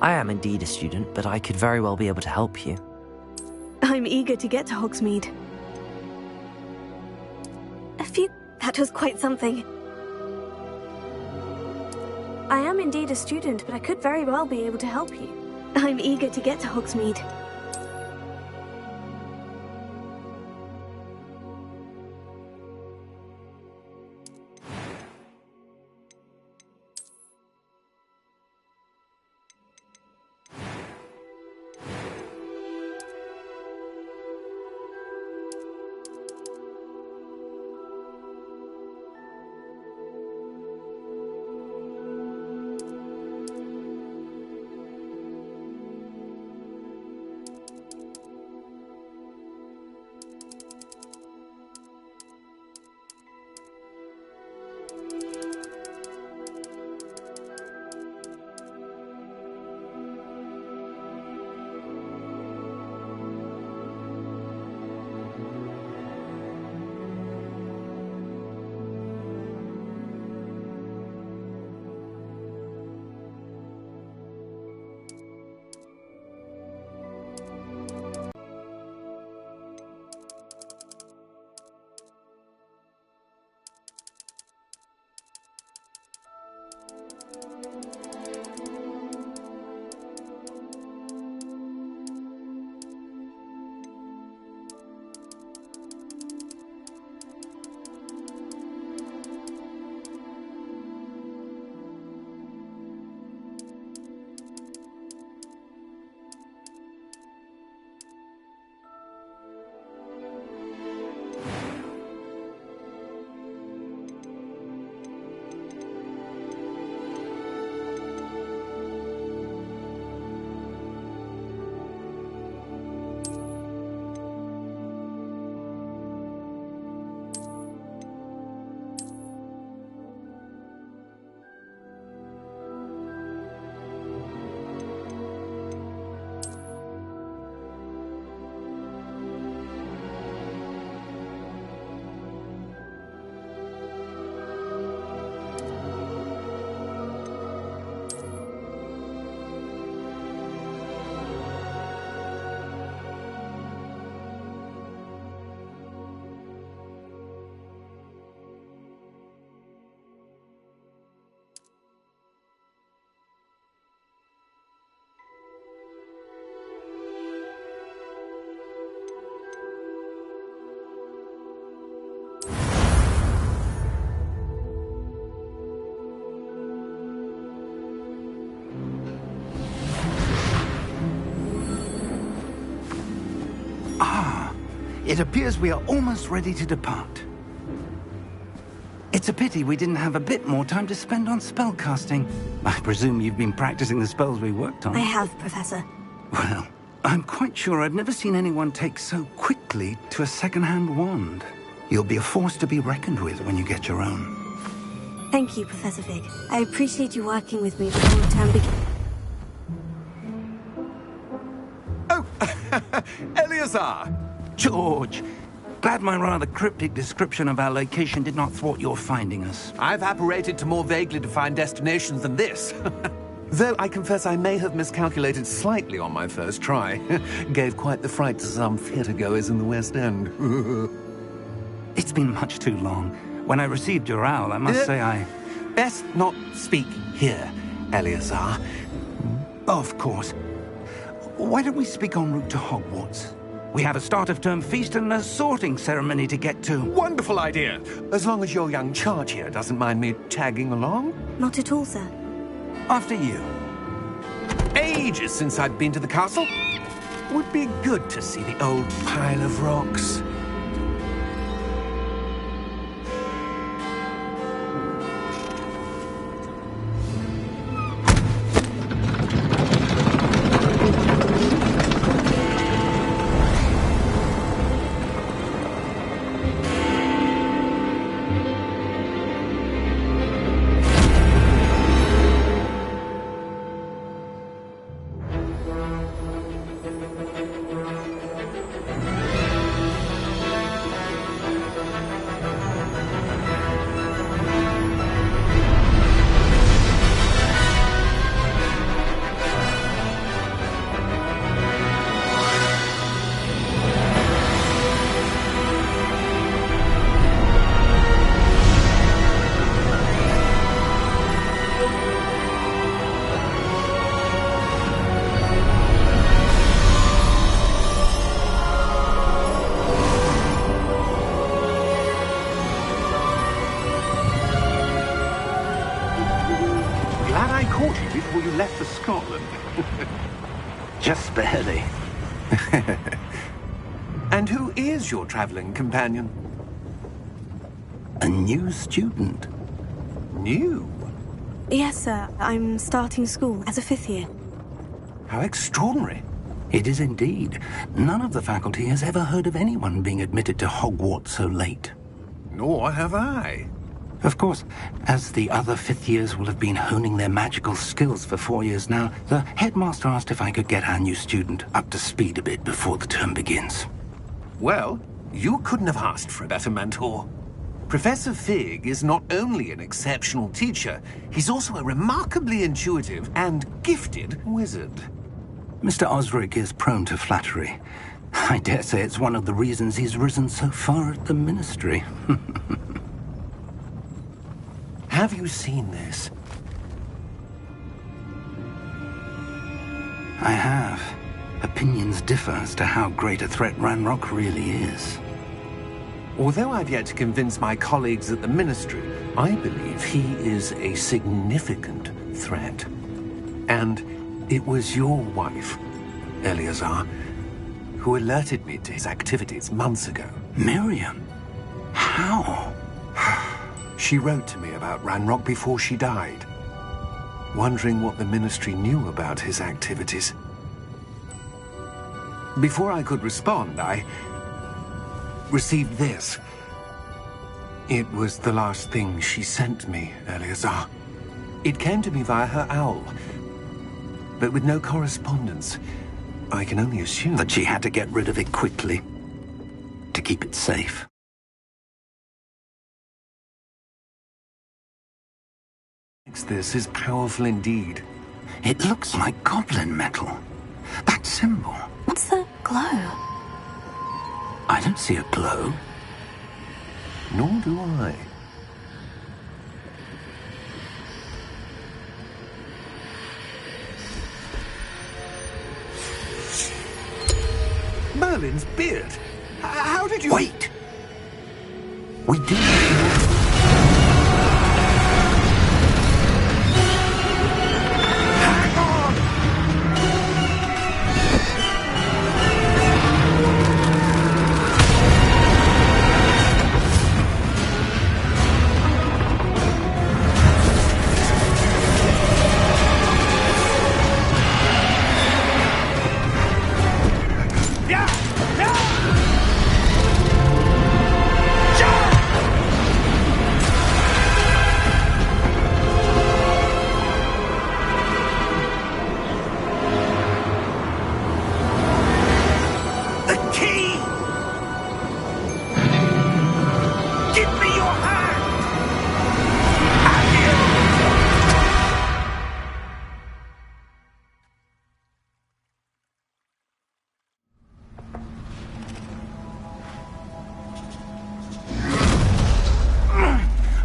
I am indeed a student, but I could very well be able to help you. I'm eager to get to Hogsmeade. That was quite something. I am indeed a student, but I could very well be able to help you. I'm eager to get to Hogsmeade. It appears we are almost ready to depart. It's a pity we didn't have a bit more time to spend on spellcasting. I presume you've been practicing the spells we worked on. I have, Professor. Well, I'm quite sure I've never seen anyone take so quickly to a second-hand wand. You'll be a force to be reckoned with when you get your own. Thank you, Professor Fig. I appreciate you working with me before the term begins. Oh, Eleazar! George, glad my rather cryptic description of our location did not thwart your finding us. I've apparated to more vaguely defined destinations than this. Though I confess I may have miscalculated slightly on my first try. Gave quite the fright to some theatre-goers in the West End. It's been much too long. When I received your owl, I must say I... Best not speak here, Eleazar. Of course. Why don't we speak en route to Hogwarts? We have a start-of-term feast and a sorting ceremony to get to. Wonderful idea! As long as your young charge here doesn't mind me tagging along. Not at all, sir. After you. Ages since I've been to the castle. Would be good to see the old pile of rocks. caught you before you left for Scotland. Just barely. And who is your traveling companion? A new student. New? Yes, sir. I'm starting school as a 5th year. How extraordinary. It is indeed. None of the faculty has ever heard of anyone being admitted to Hogwarts so late. Nor have I. Of course, as the other 5th years will have been honing their magical skills for 4 years now, the headmaster asked if I could get our new student up to speed a bit before the term begins. Well, you couldn't have asked for a better mentor. Professor Fig is not only an exceptional teacher, he's also a remarkably intuitive and gifted wizard. Mr. Osric is prone to flattery. I dare say it's one of the reasons he's risen so far at the Ministry. Have you seen this? I have. Opinions differ as to how great a threat Ranrock really is. Although I've yet to convince my colleagues at the Ministry, I believe he is a significant threat. And it was your wife, Eleazar, who alerted me to his activities months ago. Miriam? How? She wrote to me about Ranrock before she died, wondering what the Ministry knew about his activities. Before I could respond, I received this. It was the last thing she sent me, Eleazar. It came to me via her owl, but with no correspondence. I can only assume That she had to get rid of it quickly to keep it safe. this is powerful indeed. It looks like goblin metal. That symbol. What's the glow? I don't see a glow. Nor do I. Merlin's beard. How did you... Wait! We do... Hang on!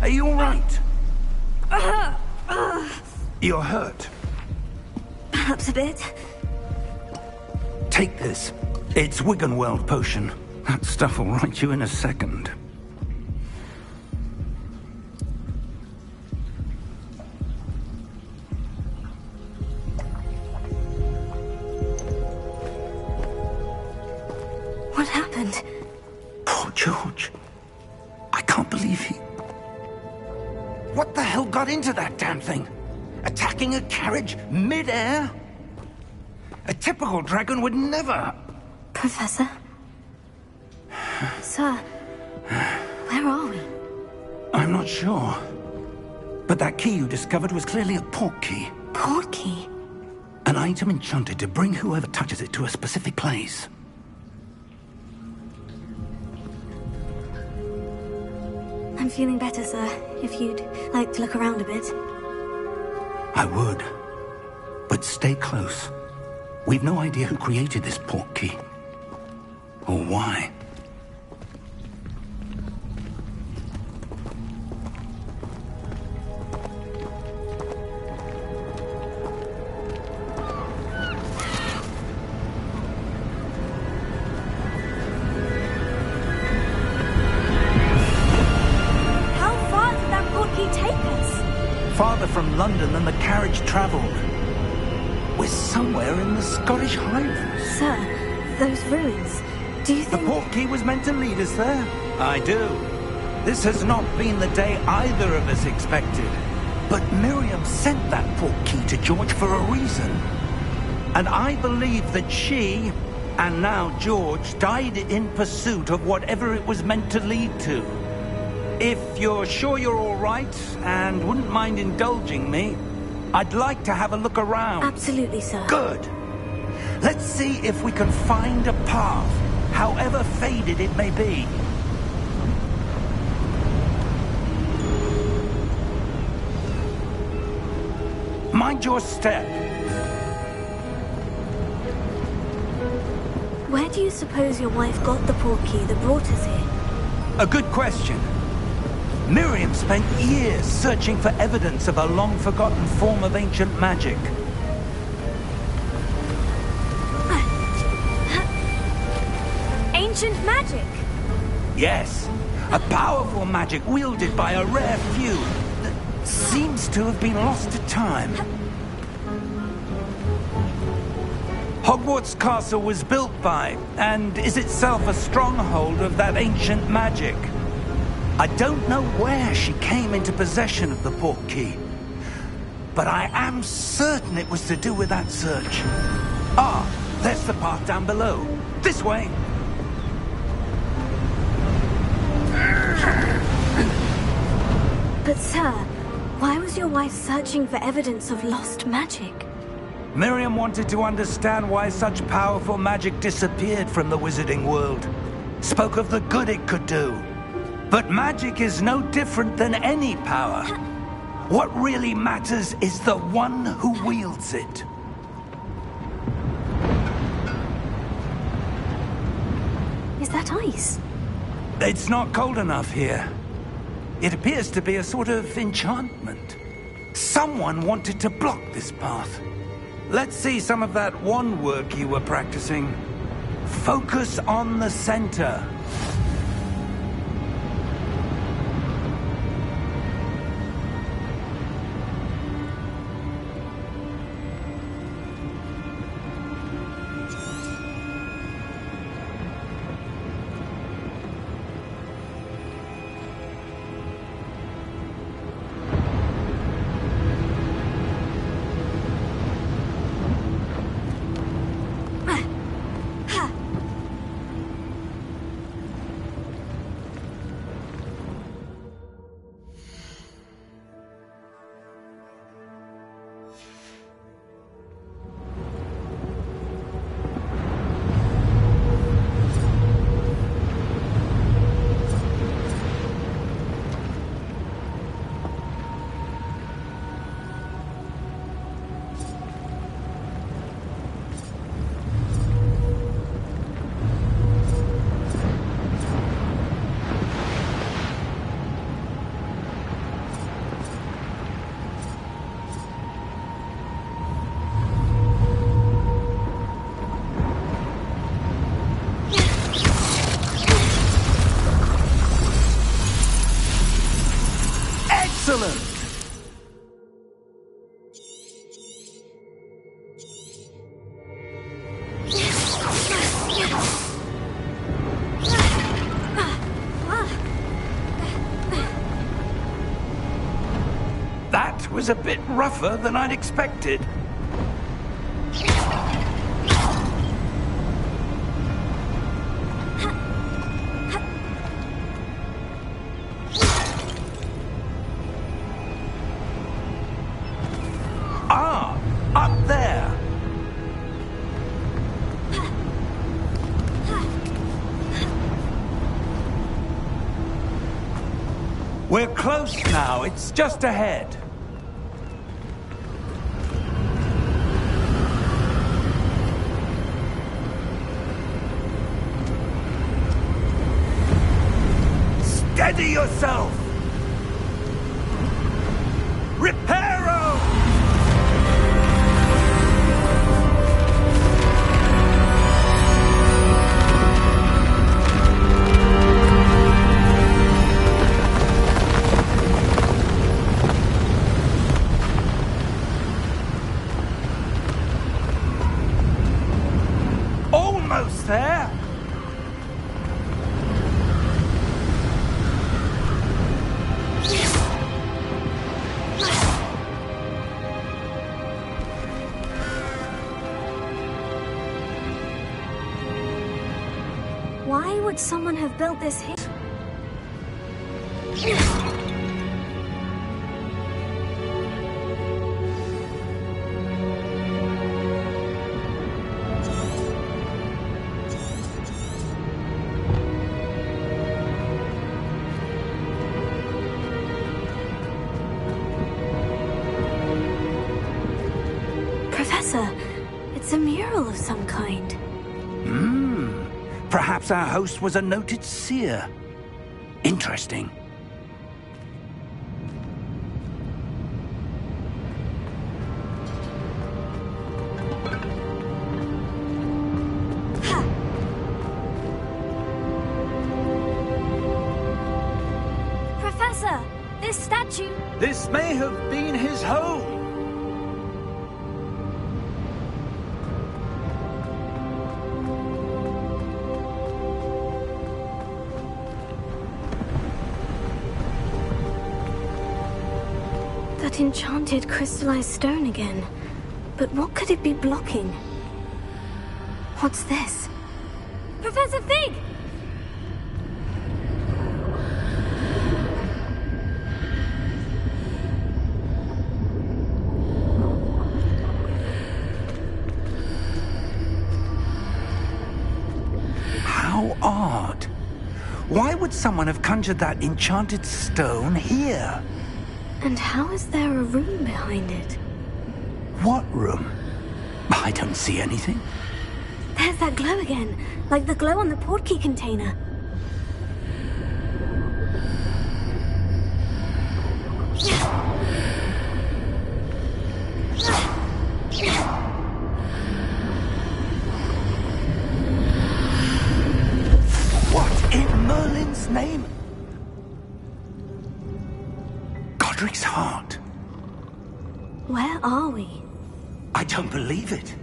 Are you all right? You're hurt. Perhaps a bit. Take this. It's Wiggenweld potion. That stuff will right you in a second. What happened? Poor George. I can't believe he... What the hell got into that damn thing? Attacking a carriage mid-air? A typical dragon would never... Professor? Sir, where are we? I'm not sure. But that key you discovered was clearly a port key. Port key? An item enchanted to bring whoever touches it to a specific place. I'm feeling better, sir. If you'd like to look around a bit. I would. But stay close. We've no idea who created this port key. Or why. farther from London than the carriage travelled. We're somewhere in the Scottish Highlands. Sir, those ruins, do you think... The Portkey was meant to lead us there? I do. This has not been the day either of us expected. But Miriam sent that Portkey to George for a reason. And I believe that she, and now George, died in pursuit of whatever it was meant to lead to. If you're sure you're all right, and wouldn't mind indulging me, I'd like to have a look around. Absolutely, sir. Good. Let's see if we can find a path, however faded it may be. Mind your step. Where do you suppose your wife got the Portkey that brought us here? A good question. Miriam spent years searching for evidence of a long-forgotten form of ancient magic. Ancient magic? Yes, a powerful magic wielded by a rare few that seems to have been lost to time. Hogwarts Castle was built by, and is itself a stronghold of that ancient magic. I don't know where she came into possession of the Portkey, but I am certain it was to do with that search. Ah, there's the path down below. This way. But sir, why was your wife searching for evidence of lost magic? Miriam wanted to understand why such powerful magic disappeared from the wizarding world. Spoke of the good it could do. But magic is no different than any power. What really matters is the one who wields it. Is that ice? It's not cold enough here. It appears to be a sort of enchantment. Someone wanted to block this path. Let's see some of that wand work you were practicing. Focus on the center. Excellent! That was a bit rougher than I'd expected. Ah, up there. We're close now. It's just ahead. Steady yourself! Reparo! Why would someone have built this here? Professor, it's a mural of some kind. Perhaps our host was a noted seer. Interesting. Professor, this statue... This may have been his home. That enchanted crystallized stone again. But what could it be blocking? What's this? Professor Fig! How odd. Why would someone have conjured that enchanted stone here? And how is there a room behind it? What room? I don't see anything. There's that glow again, like the glow on the portkey container. What in Merlin's name? Godric's heart. Where are we? I don't believe it.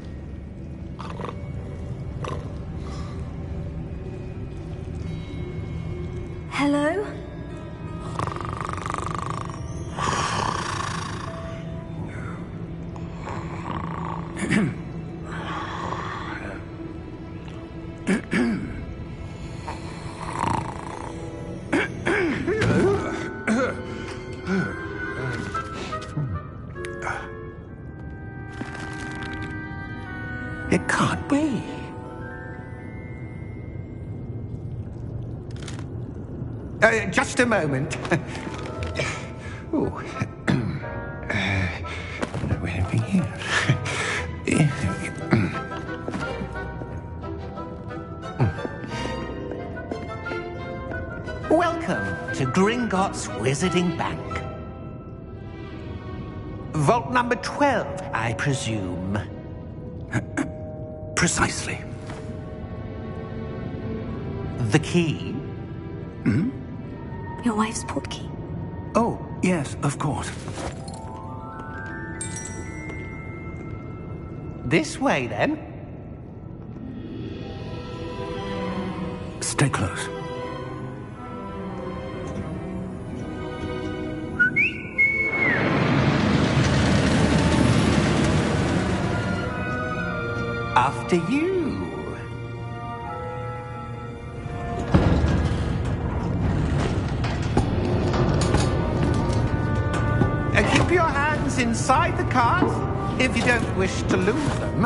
Hello? It can't be. Just a moment. Oh. Where have we here? Welcome to Gringotts Wizarding Bank. Vault number 12, I presume. Precisely. The key? Your wife's portkey. Oh, yes, of course. This way, then. Stay close. After you. Keep your hands inside the cart if you don't wish to lose them.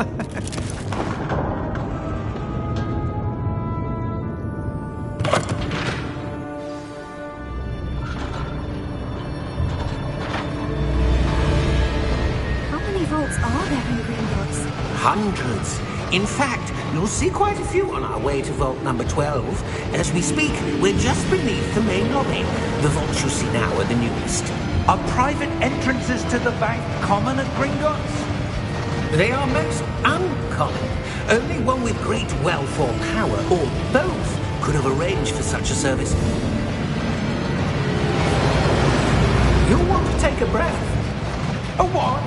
How many vaults are there in Gringotts? Hundreds. In fact, you'll see quite a few on our way to vault number 12. As we speak, we're just beneath the main lobby. The vaults you see now are the newest. Are private entrances to the bank common at Gringotts? They are most uncommon. Only one with great wealth or power, or both, could have arranged for such a service. You'll want to take a breath. A what?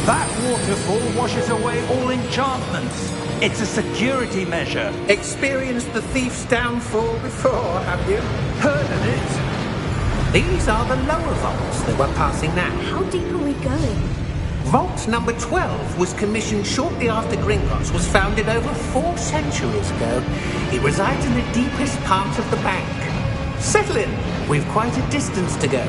That waterfall washes away all enchantments. It's a security measure. Experienced the thief's downfall before, have you? Heard of it? These are the lower vaults that we're passing now. How deep are we going? Vault number 12 was commissioned shortly after Gringotts was founded over 4 centuries ago. It resides in the deepest part of the bank. Settle in. We've quite a distance to go.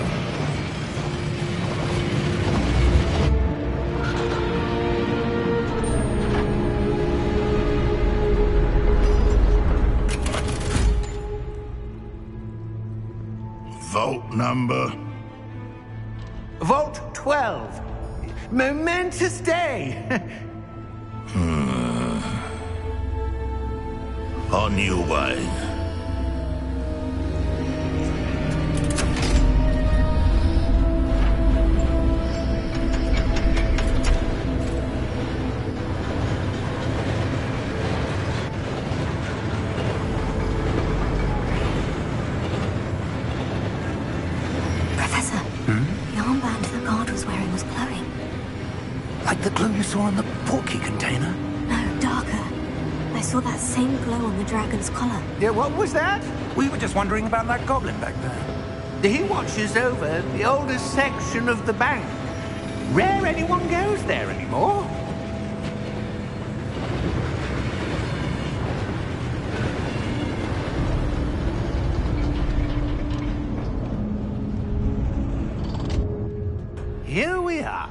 Vault number? Vault 12. Momentous day. On your way. Professor, the armband the guard was wearing was glowing. Like the glow you saw in the portkey container? No, darker. I saw that same glow on the dragon's collar. Yeah, what was that? We were just wondering about that goblin back there. He watches over the oldest section of the bank. Rare anyone goes there anymore. Here we are.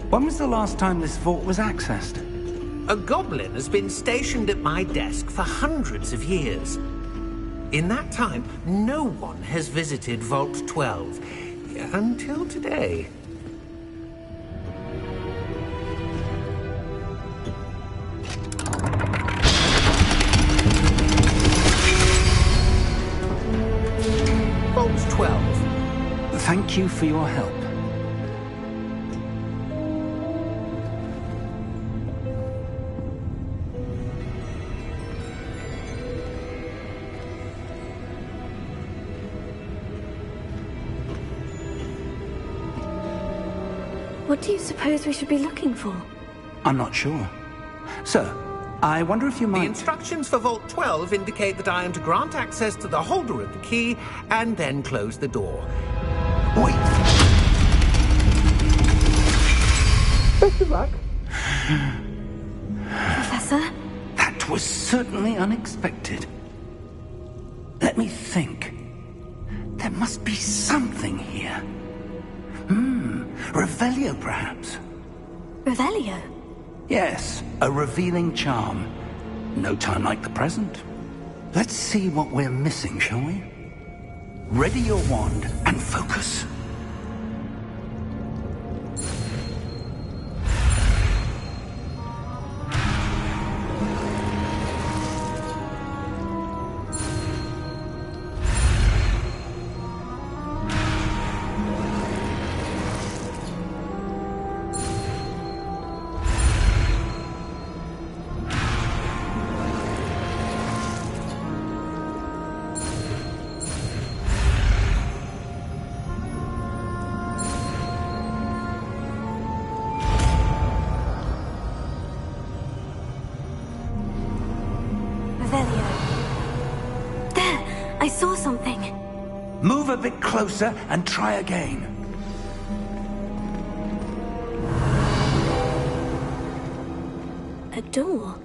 When was the last time this vault was accessed? A goblin has been stationed at my desk for hundreds of years. In that time, no one has visited Vault 12. Until today. Vault 12. Thank you for your help. What do you suppose we should be looking for? I'm not sure. Sir, I wonder if you The might... instructions for Vault 12 indicate that I am to grant access to the holder of the key and then close the door. Wait! Best of luck. Professor? That was certainly unexpected. Let me think. There must be something here. Revelio, perhaps? Revelio? Yes, a revealing charm. No time like the present. Let's see what we're missing, shall we? Ready your wand and focus. Revelio. There! I saw something. Move a bit closer and try again. A door.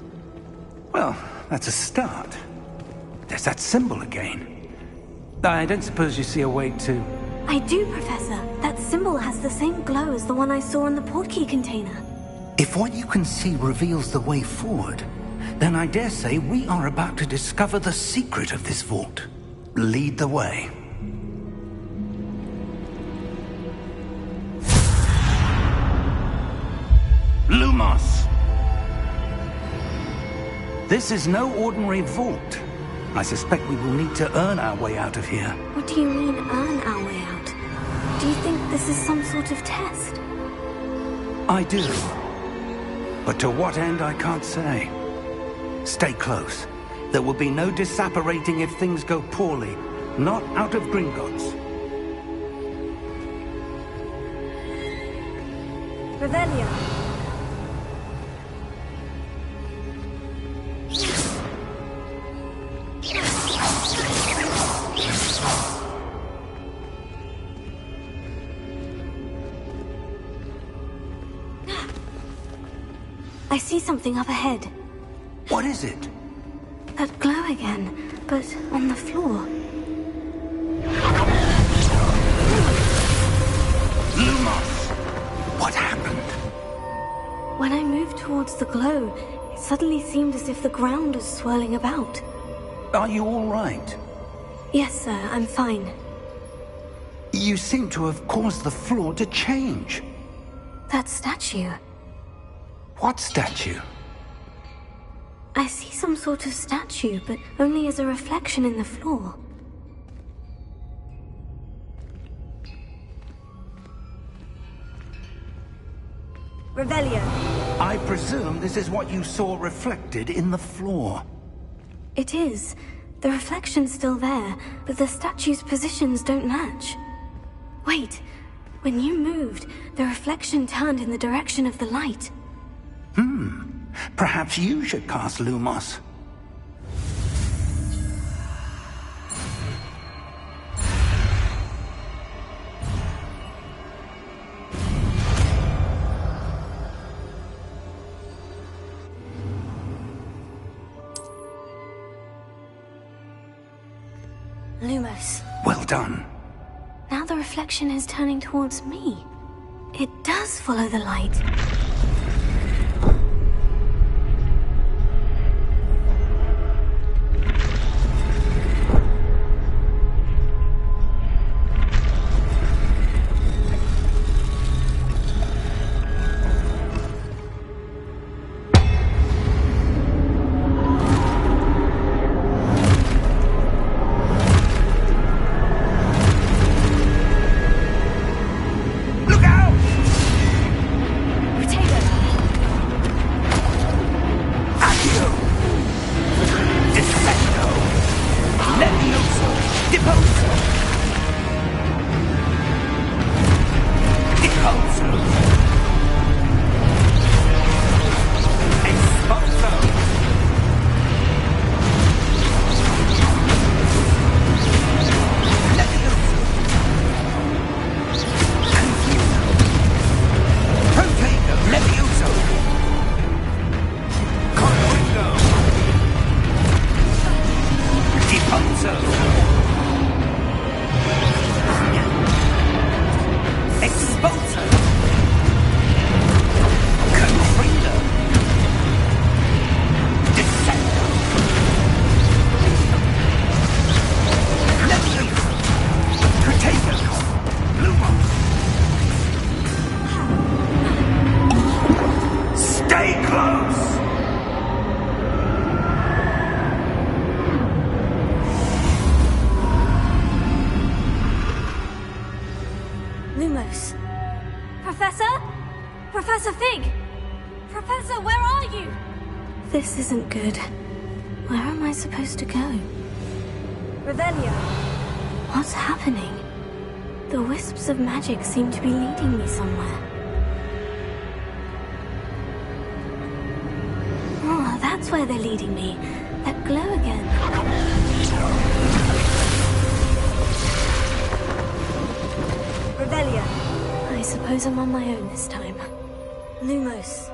Well, that's a start. There's that symbol again. I don't suppose you see a way to... I do, Professor. That symbol has the same glow as the one I saw in the portkey container. If what you can see reveals the way forward, then I dare say we are about to discover the secret of this vault. Lead the way. Lumos! This is no ordinary vault. I suspect we will need to earn our way out of here. What do you mean, earn our way out? Do you think this is some sort of test? I do. But to what end, I can't say. Stay close. There will be no disapparating if things go poorly. Not out of Gringotts. Revelio. I see something up ahead. What is it? That glow again, but on the floor. Lumos! What happened? When I moved towards the glow, it suddenly seemed as if the ground was swirling about. Are you all right? Yes, sir, I'm fine. You seem to have caused the floor to change. That statue. What statue? I see some sort of statue, but only as a reflection in the floor. Revelio. I presume this is what you saw reflected in the floor. It is. The reflection's still there, but the statue's positions don't match. Wait. When you moved, the reflection turned in the direction of the light. Perhaps you should cast Lumos. Lumos. Well done. Now the reflection is turning towards me. It does follow the light. Lumos. Professor? Professor Fig! Professor, where are you? This isn't good. Where am I supposed to go? Revelio. What's happening? The wisps of magic seem to be leading me somewhere. Oh, that's where they're leading me. That glow again. Revelio. I suppose I'm on my own this time. Lumos.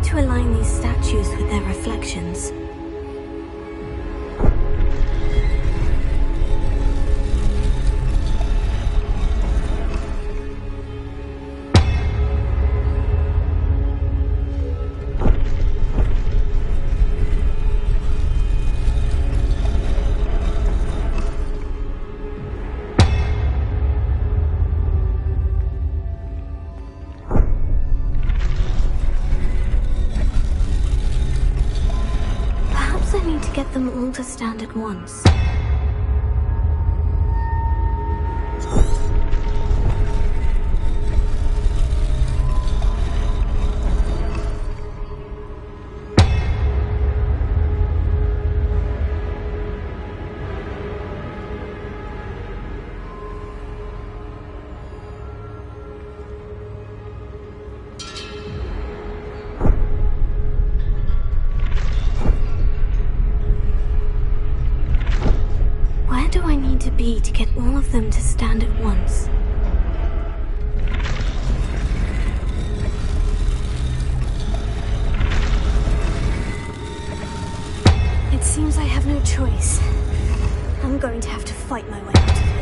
To align these statues with their reflections. Get them all to stand at once. be to get all of them to stand at once? It seems I have no choice. I'm going to have to fight my way out of here.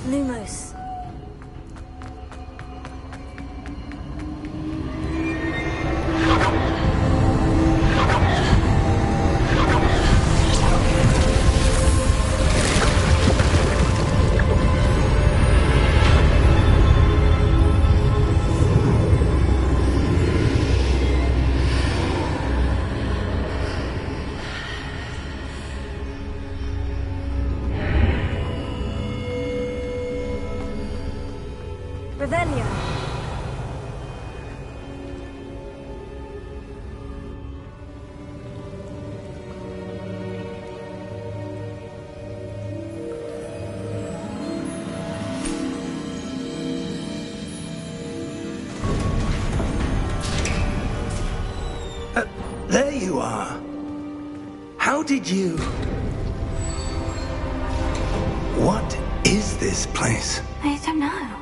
Lumos. Revelio. There you are. How did you... What is this place? I don't know.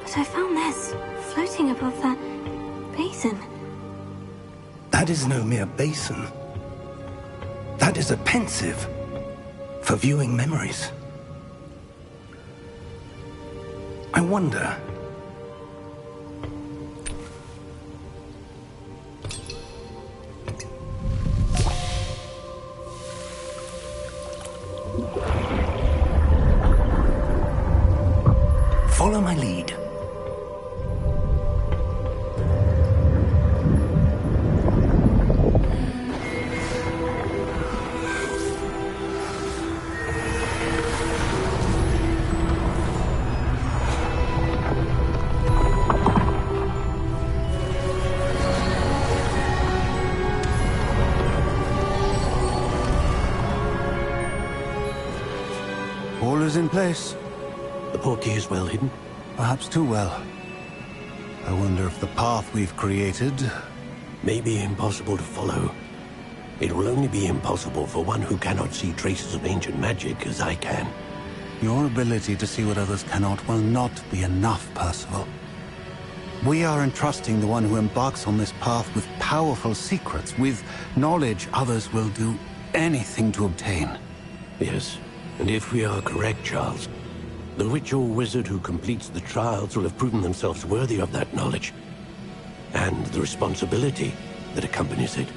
But I found this floating above that basin. That is no mere basin. That is a pensive for viewing memories. I wonder... Follow my lead. All is in place. The portkey is well hidden? Perhaps too well. I wonder if the path we've created... May be impossible to follow. It will only be impossible for one who cannot see traces of ancient magic as I can. Your ability to see what others cannot will not be enough, Percival. We are entrusting the one who embarks on this path with powerful secrets, with knowledge others will do anything to obtain. Yes, and if we are correct, Charles, the witch or wizard who completes the trials will have proven themselves worthy of that knowledge, and the responsibility that accompanies it.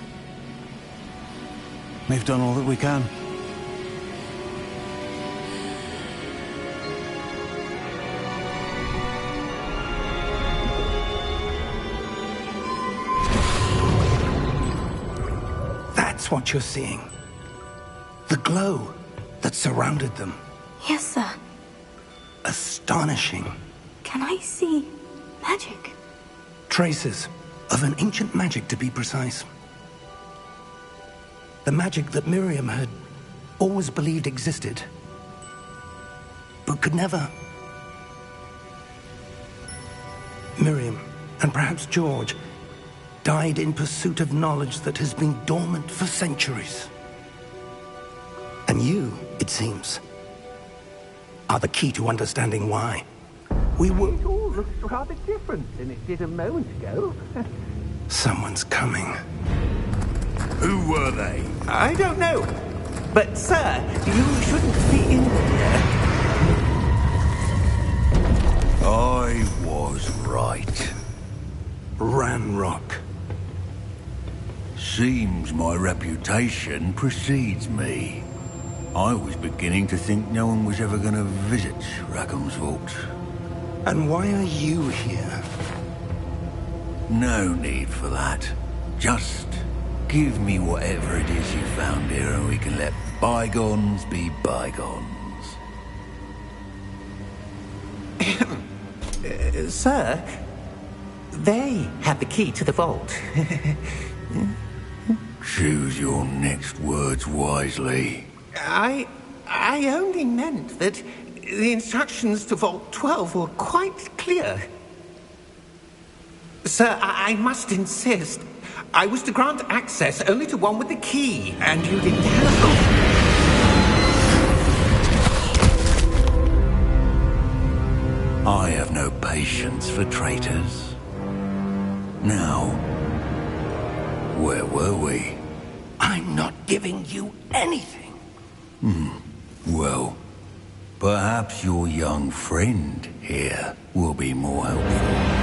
We've done all that we can. That's what you're seeing. The glow. that surrounded them. Yes, sir. Astonishing. Can I see magic? Traces of an ancient magic, to be precise. The magic that Miriam had always believed existed, but could never. Miriam, and perhaps George, died in pursuit of knowledge that has been dormant for centuries. And you, it seems, are the key to understanding why. We were... It all looks rather different than it did a moment ago. Someone's coming. Who were they? I don't know. But, sir, you shouldn't be in here. I was right. Ranrock. Seems my reputation precedes me. I was beginning to think no one was ever going to visit Rackham's vault. And why are you here? No need for that. Just give me whatever it is you found here and we can let bygones be bygones. Sir, they have the key to the vault. Choose your next words wisely. I only meant that the instructions to Vault 12 were quite clear. Sir, I must insist. I was to grant access only to one with the key, and you didn't have... I have no patience for traitors. Now, where were we? I'm not giving you anything. Well, perhaps your young friend here will be more helpful.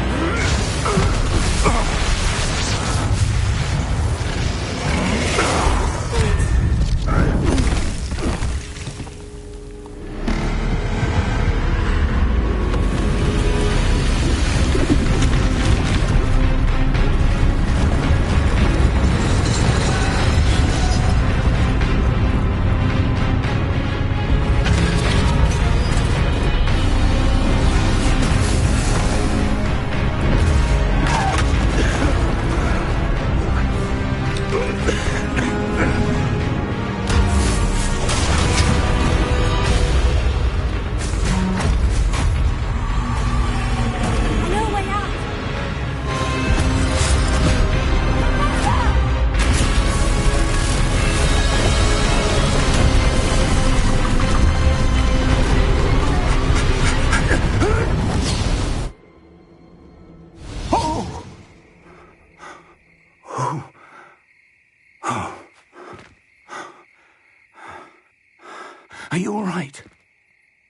Are you all right?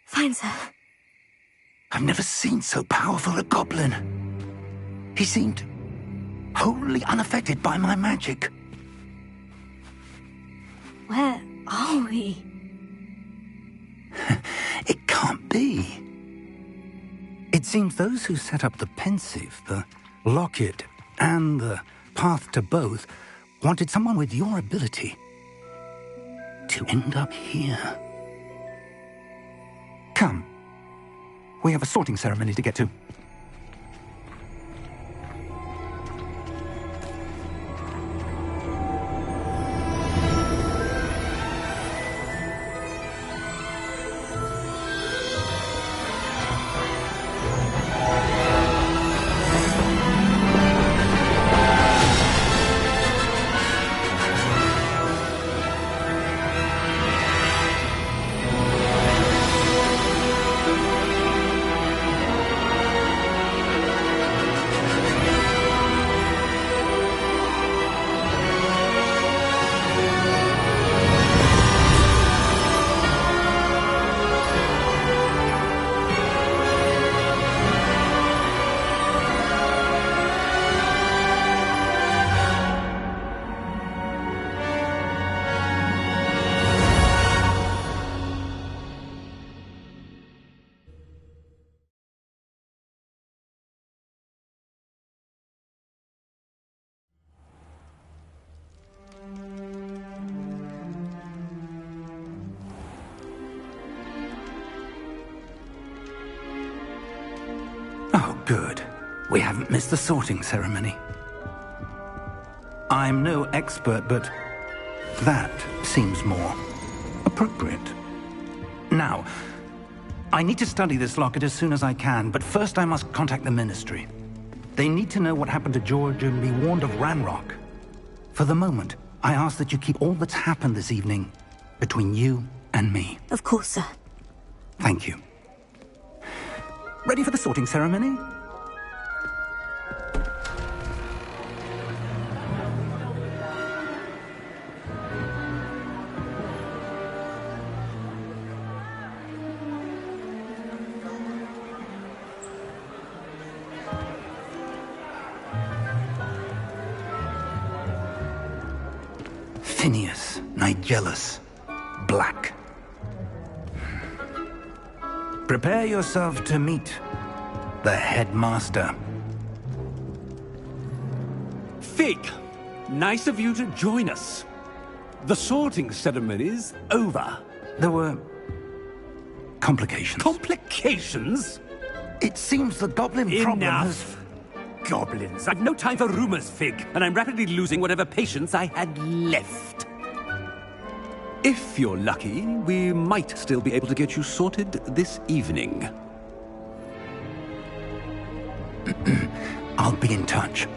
Fine, sir. I've never seen so powerful a goblin. He seemed wholly unaffected by my magic. Where are we? It can't be. It seems those who set up the Pensieve, the Locket, and the Path to Both wanted someone with your ability to end up here. Come. We have a sorting ceremony to get to. Good. We haven't missed the sorting ceremony. I'm no expert, but that seems more appropriate. Now, I need to study this locket as soon as I can, but first I must contact the Ministry. They need to know what happened to George and be warned of Ranrock. For the moment, I ask that you keep all that's happened this evening between you and me. Of course, sir. Thank you. Ready for the sorting ceremony? Phineas Nigellus Black. Prepare yourself to meet the headmaster. Fig, nice of you to join us. The sorting ceremony's over. There were complications. Complications? It seems the goblin problem has... Enough! Goblins. I've no time for rumors, Fig, and I'm rapidly losing whatever patience I had left. If you're lucky, we might still be able to get you sorted this evening. I'll be in touch.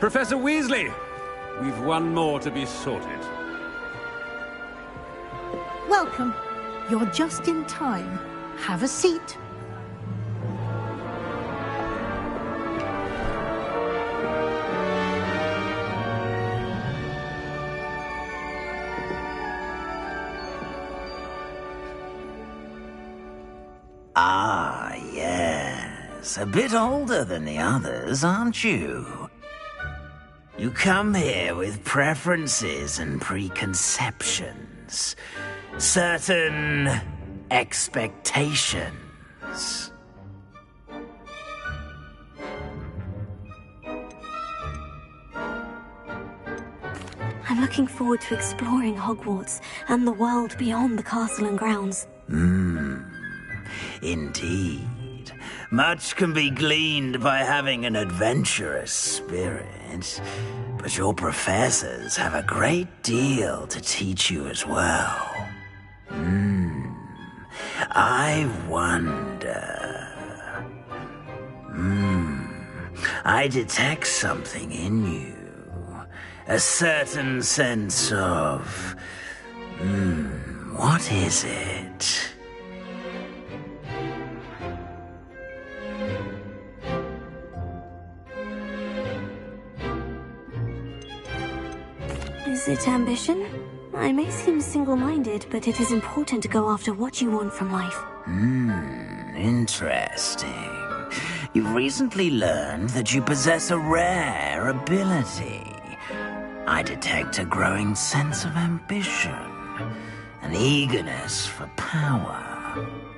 Professor Weasley, we've one more to be sorted. Welcome. You're just in time. Have a seat. Ah, yes. A bit older than the others, aren't you? You come here with preferences and preconceptions. Certain expectations. I'm looking forward to exploring Hogwarts and the world beyond the castle and grounds. Indeed. Much can be gleaned by having an adventurous spirit, but your professors have a great deal to teach you as well. I wonder... I detect something in you. A certain sense of... what is it? Is it ambition? I may seem single-minded, but it is important to go after what you want from life. Interesting. You've recently learned that you possess a rare ability. I detect a growing sense of ambition, an eagerness for power.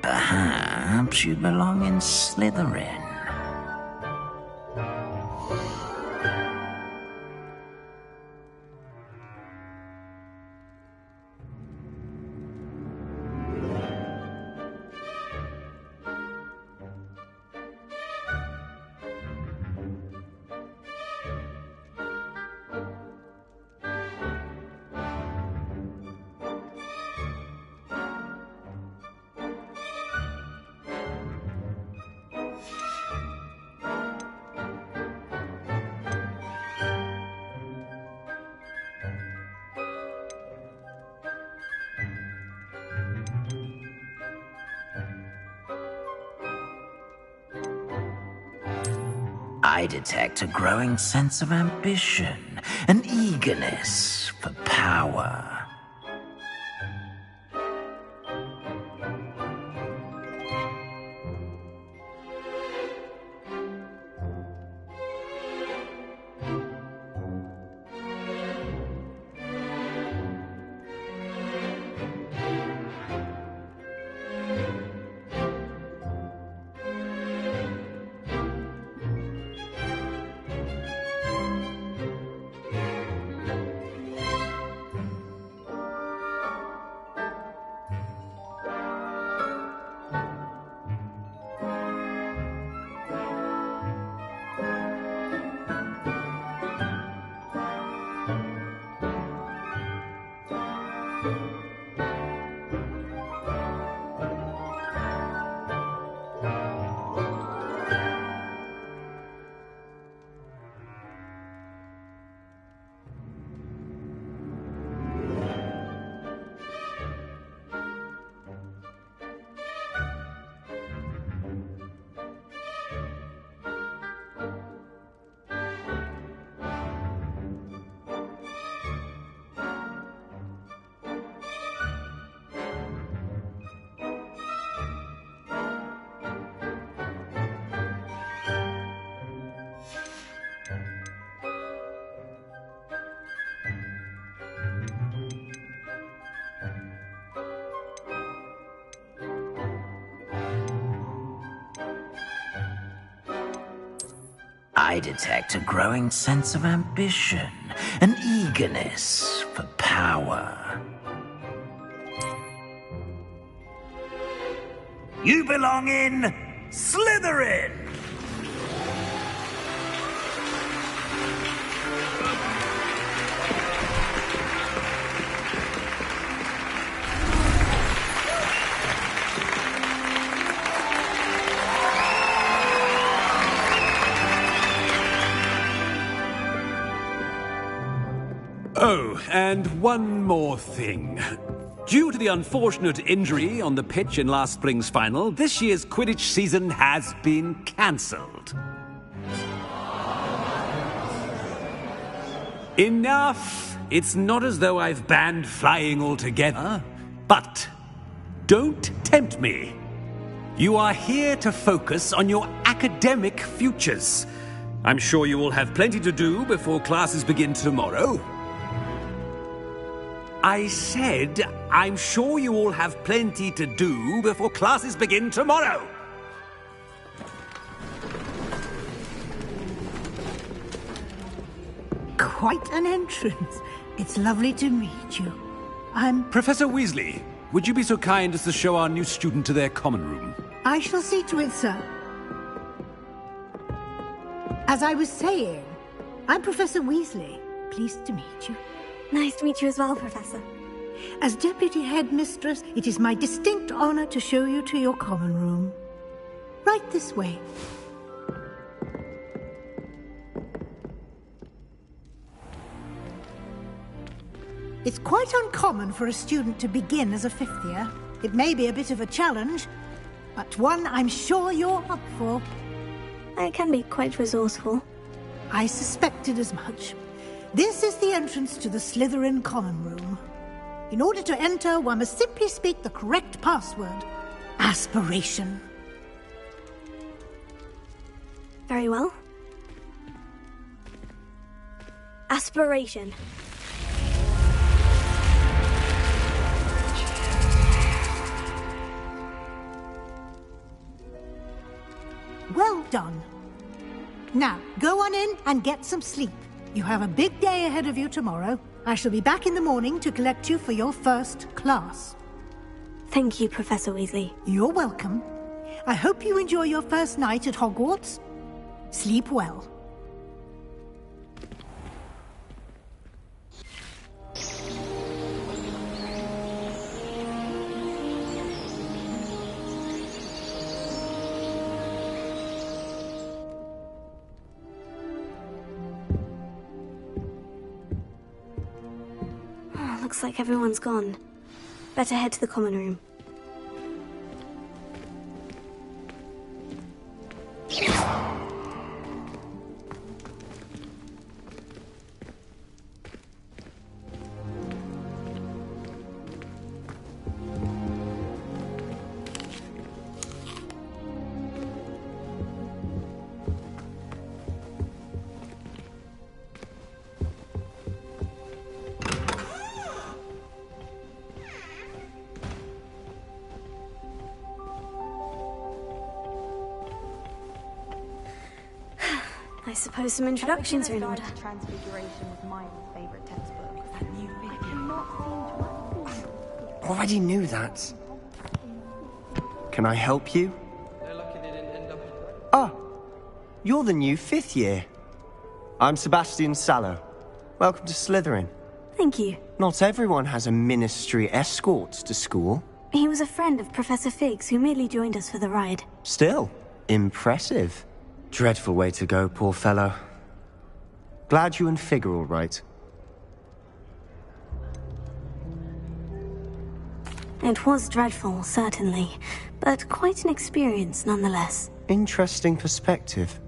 Perhaps you belong in Slytherin. I detect a growing sense of ambition, an eagerness for power. I detect a growing sense of ambition, an eagerness for power. You belong in Slytherin! Oh, and one more thing. Due to the unfortunate injury on the pitch in last spring's final, this year's Quidditch season has been cancelled. Enough! It's not as though I've banned flying altogether, but don't tempt me. You are here to focus on your academic futures. I'm sure you will have plenty to do before classes begin tomorrow. I said, I'm sure you all have plenty to do before classes begin tomorrow. Quite an entrance. It's lovely to meet you. I'm... Professor Weasley, would you be so kind as to show our new student to their common room? I shall see to it, sir. As I was saying, I'm Professor Weasley. Pleased to meet you. Nice to meet you as well, Professor. As Deputy Headmistress, it is my distinct honor to show you to your common room. Right this way. It's quite uncommon for a student to begin as a fifth year. It may be a bit of a challenge, but one I'm sure you're up for. I can be quite resourceful. I suspected as much. This is the entrance to the Slytherin common room. In order to enter, one must simply speak the correct password. Aspiration. Very well. Aspiration. Well done. Now, go on in and get some sleep. You have a big day ahead of you tomorrow. I shall be back in the morning to collect you for your first class. Thank you, Professor Weasley. You're welcome. I hope you enjoy your first night at Hogwarts. Sleep well. Looks like everyone's gone. Better head to the common room. I suppose some introductions are in order. Transfiguration was my favorite textbook. Already knew that. Can I help you? Ah, you're the new fifth year. I'm Sebastian Sallow. Welcome to Slytherin. Thank you. Not everyone has a ministry escort to school. He was a friend of Professor Fig's who merely joined us for the ride. Still, impressive. Dreadful way to go, poor fellow. Glad you and Fig are all right. It was dreadful, certainly, but quite an experience nonetheless. Interesting perspective.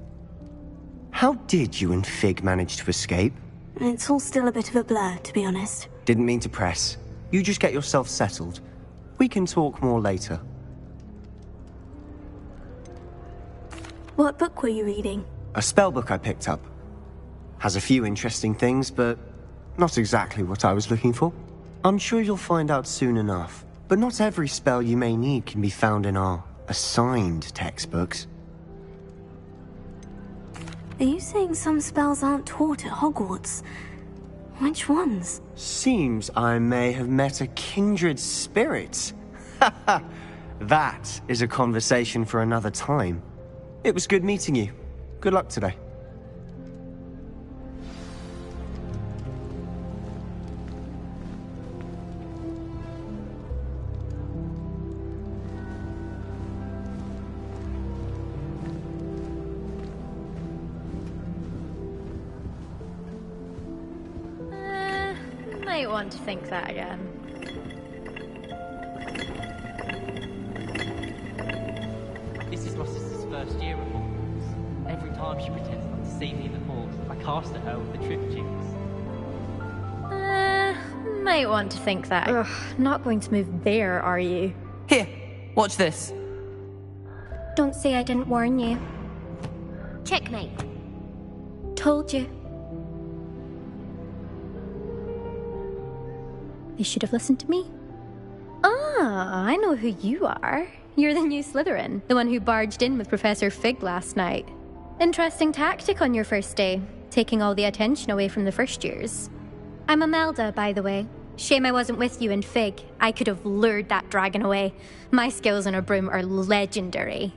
How did you and Fig manage to escape? It's all still a bit of a blur, to be honest. Didn't mean to press. You just get yourself settled. We can talk more later. What book were you reading? A spellbook I picked up. Has a few interesting things, but not exactly what I was looking for. I'm sure you'll find out soon enough. But not every spell you may need can be found in our assigned textbooks. Are you saying some spells aren't taught at Hogwarts? Which ones? Seems I may have met a kindred spirit. That is a conversation for another time. It was good meeting you. Good luck today. Might want to think that again. This is my sister's first year at Hogwarts. Every time she pretends not to see me in the hall, I cast at her with the trick jinx. Might want to think that. Ugh, not going to move there, are you? Here, watch this. Don't say I didn't warn you. Checkmate. Told you. You should have listened to me. Ah, I know who you are. You're the new Slytherin, the one who barged in with Professor Fig last night. Interesting tactic on your first day, taking all the attention away from the first years. I'm Imelda, by the way. Shame I wasn't with you in Fig. I could have lured that dragon away. My skills on a broom are legendary.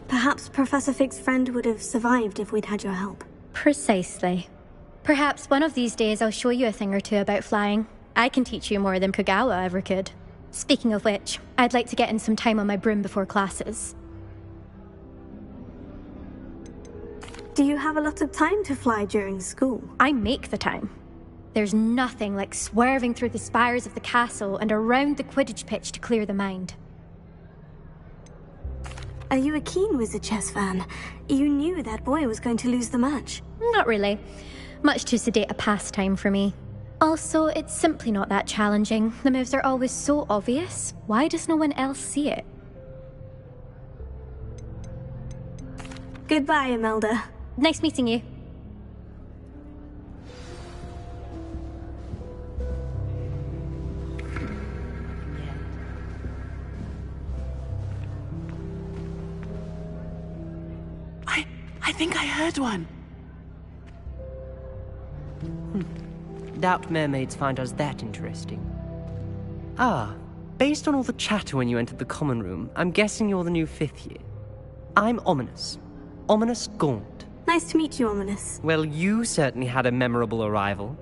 Perhaps Professor Fig's friend would have survived if we'd had your help. Precisely. Perhaps one of these days I'll show you a thing or two about flying. I can teach you more than Kogawa ever could. Speaking of which, I'd like to get in some time on my broom before classes. Do you have a lot of time to fly during school? I make the time. There's nothing like swerving through the spires of the castle and around the Quidditch pitch to clear the mind. Are you a keen Wizard Chess fan? You knew that boy was going to lose the match. Not really. Much too sedate a pastime for me. Also, it's simply not that challenging. The moves are always so obvious. Why does no one else see it? Goodbye, Imelda. Nice meeting you. I think I heard one. Doubt mermaids find us that interesting. Ah, based on all the chatter when you entered the common room, I'm guessing you're the new 5th year. I'm Ominous. Ominous Gaunt. Nice to meet you, Ominous. Well, you certainly had a memorable arrival.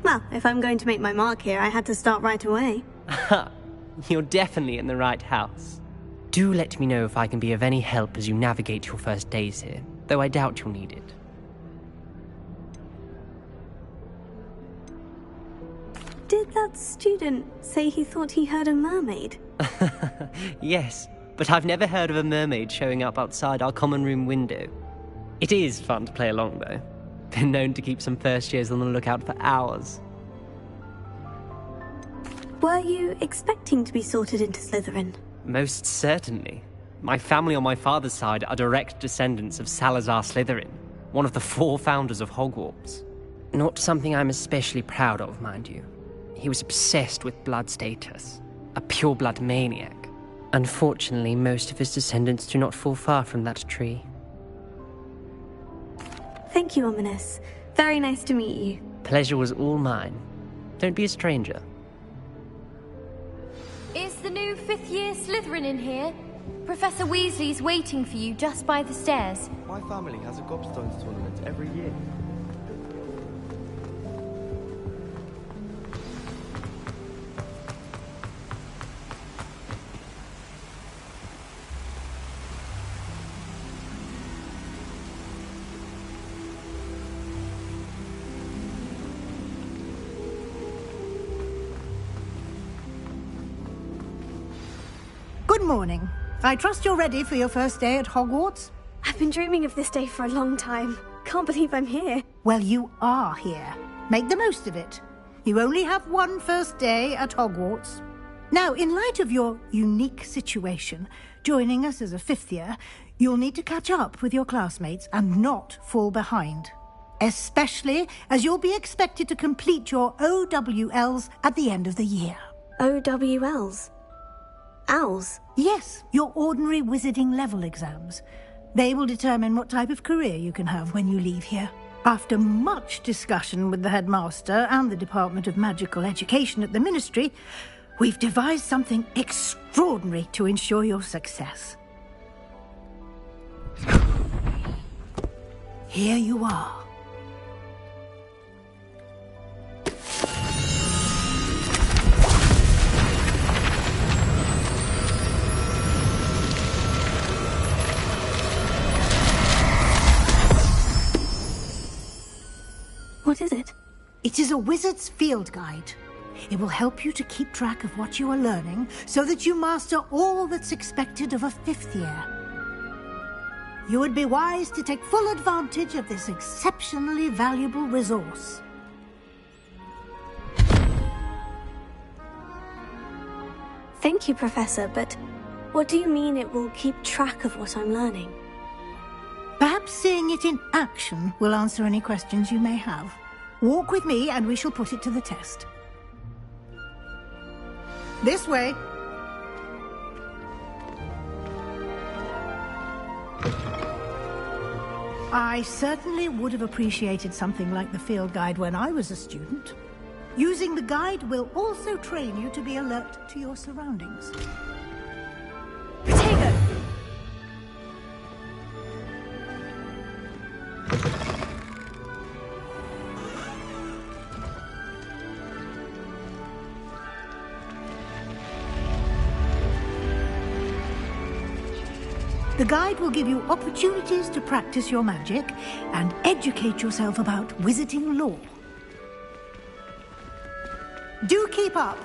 Well, if I'm going to make my mark here, I had to start right away. Ha! You're definitely in the right house. Do let me know if I can be of any help as you navigate your first days here, though I doubt you'll need it. Did that student say he thought he heard a mermaid? Yes, but I've never heard of a mermaid showing up outside our common room window. It is fun to play along, though. Been known to keep some first years on the lookout for hours. Were you expecting to be sorted into Slytherin? Most certainly. My family on my father's side are direct descendants of Salazar Slytherin, one of the 4 founders of Hogwarts. Not something I'm especially proud of, mind you. He was obsessed with blood status, a pure-blood maniac. Unfortunately, most of his descendants do not fall far from that tree. Thank you, Ominous. Very nice to meet you. Pleasure was all mine. Don't be a stranger. Is the new 5th year Slytherin in here? Professor Weasley's waiting for you just by the stairs. My family has a gobstones tournament every year. Good morning. I trust you're ready for your first day at Hogwarts? I've been dreaming of this day for a long time. Can't believe I'm here. Well, you are here. Make the most of it. You only have one first day at Hogwarts. Now, in light of your unique situation, joining us as a 5th year, you'll need to catch up with your classmates and not fall behind. Especially as you'll be expected to complete your OWLs at the end of the year. OWLs? Owls? Yes, your ordinary wizarding level exams. They will determine what type of career you can have when you leave here. After much discussion with the headmaster and the Department of Magical Education at the Ministry, we've devised something extraordinary to ensure your success. Here you are. What is it? It is a wizard's field guide. It will help you to keep track of what you are learning so that you master all that's expected of a 5th year. You would be wise to take full advantage of this exceptionally valuable resource. Thank you, Professor, but what do you mean it will keep track of what I'm learning? Perhaps seeing it in action will answer any questions you may have. Walk with me and we shall put it to the test. This way. I certainly would have appreciated something like the field guide when I was a student. Using the guide will also train you to be alert to your surroundings. Protego! The guide will give you opportunities to practice your magic and educate yourself about wizarding lore. Do keep up!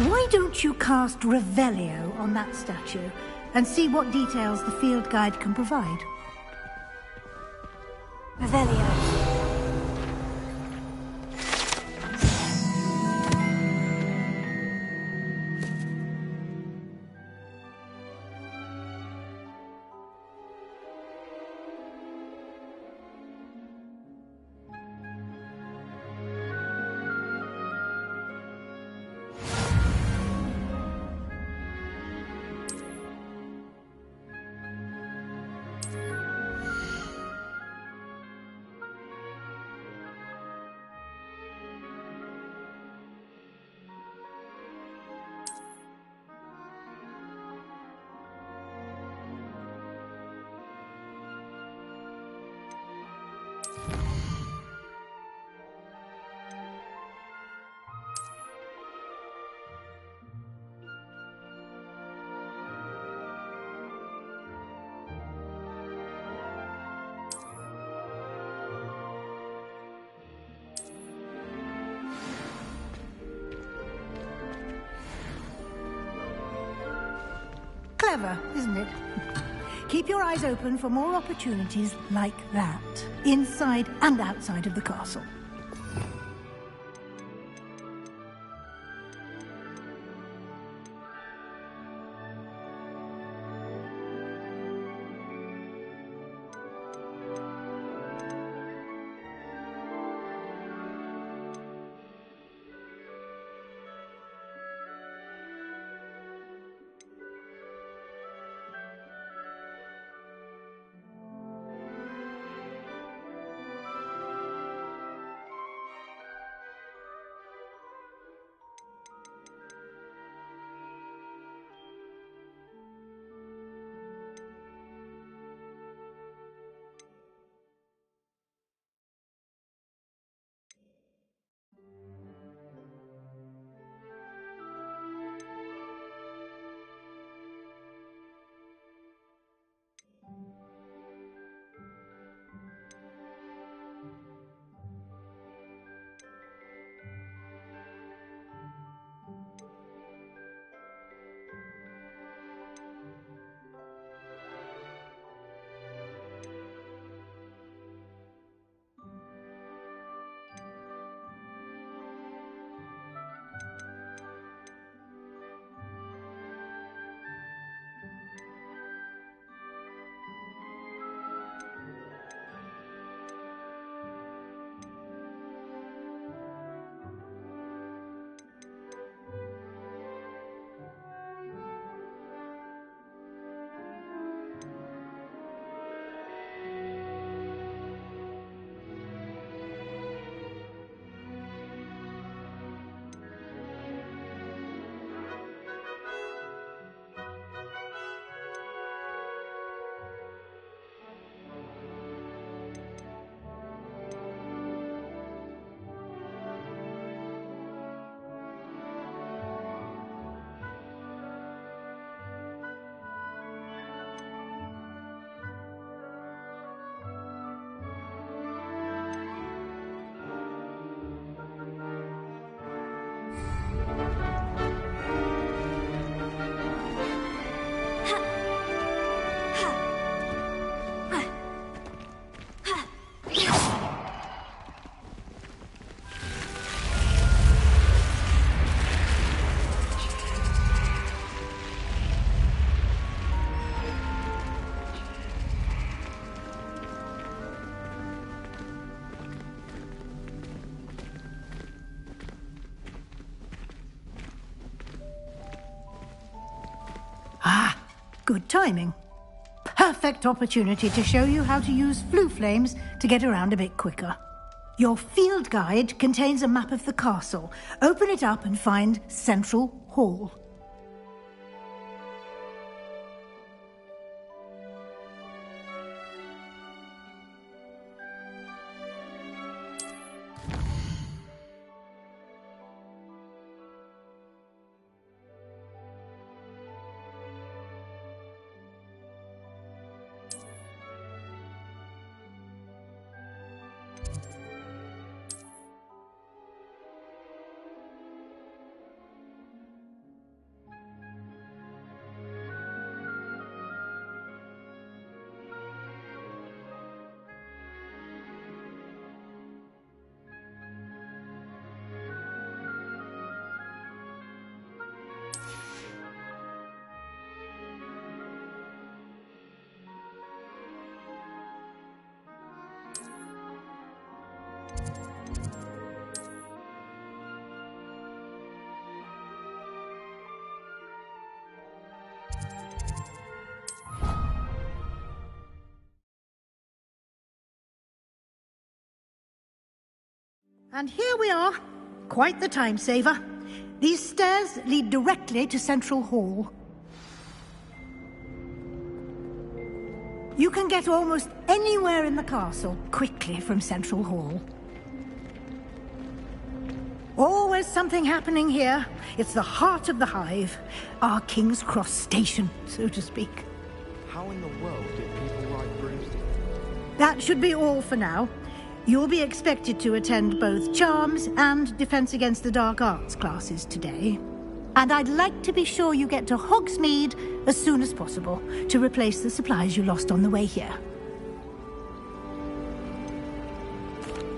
Why don't you cast Revelio on that statue and see what details the field guide can provide? Revelio. Clever, isn't it? Keep your eyes open for more opportunities like that, inside and outside of the castle. Good timing. Perfect opportunity to show you how to use flue flames to get around a bit quicker. Your field guide contains a map of the castle. Open it up and find Central Hall. And here we are. Quite the time saver. These stairs lead directly to Central Hall. You can get almost anywhere in the castle quickly from Central Hall. Always something happening here. It's the heart of the Hive. Our King's Cross station, so to speak. How in the world did people ride broomsticks? That should be all for now. You'll be expected to attend both Charms and Defense Against the Dark Arts classes today. And I'd like to be sure you get to Hogsmeade as soon as possible to replace the supplies you lost on the way here.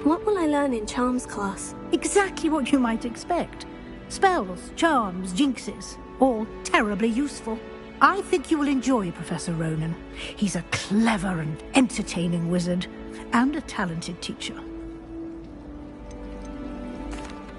What will I learn in Charms class? Exactly what you might expect. Spells, charms, jinxes, all terribly useful. I think you will enjoy Professor Ronen. He's a clever and entertaining wizard, and a talented teacher.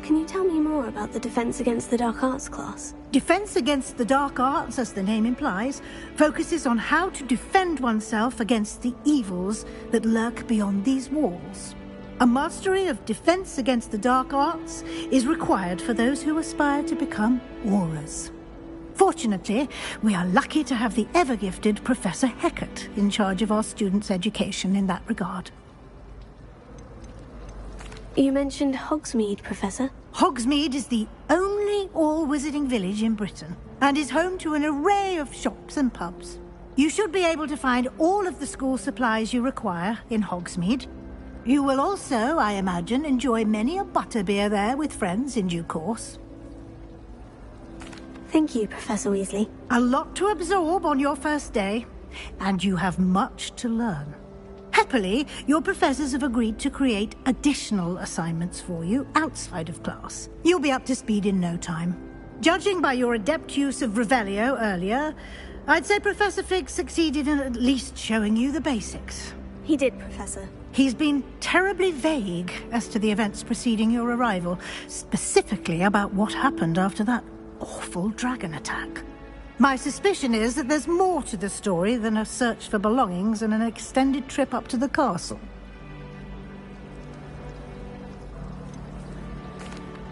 Can you tell me more about the Defense Against the Dark Arts class? Defense Against the Dark Arts, as the name implies, focuses on how to defend oneself against the evils that lurk beyond these walls. A mastery of Defense Against the Dark Arts is required for those who aspire to become Aurors. Fortunately, we are lucky to have the ever-gifted Professor Hecat in charge of our students' education in that regard. You mentioned Hogsmeade, Professor. Hogsmeade is the only all-wizarding village in Britain, and is home to an array of shops and pubs. You should be able to find all of the school supplies you require in Hogsmeade. You will also, I imagine, enjoy many a butterbeer there with friends in due course. Thank you, Professor Weasley. A lot to absorb on your first day, and you have much to learn. Happily, your professors have agreed to create additional assignments for you outside of class. You'll be up to speed in no time. Judging by your adept use of Revelio earlier, I'd say Professor Fig succeeded in at least showing you the basics. He did, Professor. He's been terribly vague as to the events preceding your arrival, specifically about what happened after that awful dragon attack. My suspicion is that there's more to the story than a search for belongings and an extended trip up to the castle.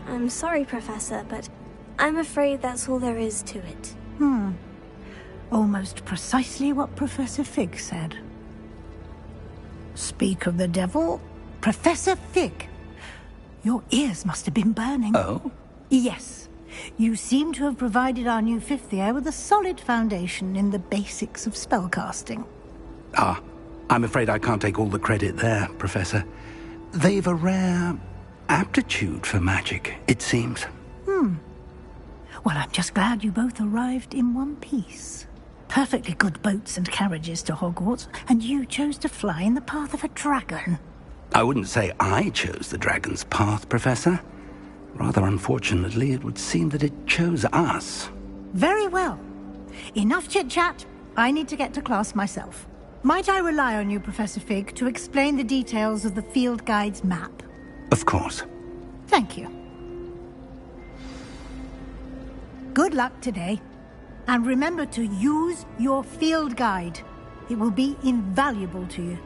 I'm sorry, Professor, but I'm afraid that's all there is to it. Almost precisely what Professor Fig said. Speak of the devil, Professor Fig. Your ears must have been burning. Oh? Yes. You seem to have provided our new fifth year with a solid foundation in the basics of spellcasting. Ah, I'm afraid I can't take all the credit there, Professor. They've a rare aptitude for magic, it seems. Well, I'm just glad you both arrived in one piece. Perfectly good boats and carriages to Hogwarts, and you chose to fly in the path of a dragon. I wouldn't say I chose the dragon's path, Professor. Rather unfortunately, it would seem that it chose us. Very well. Enough chit-chat. I need to get to class myself. Might I rely on you, Professor Fig, to explain the details of the field guide's map? Of course. Thank you. Good luck today. And remember to use your field guide. It will be invaluable to you.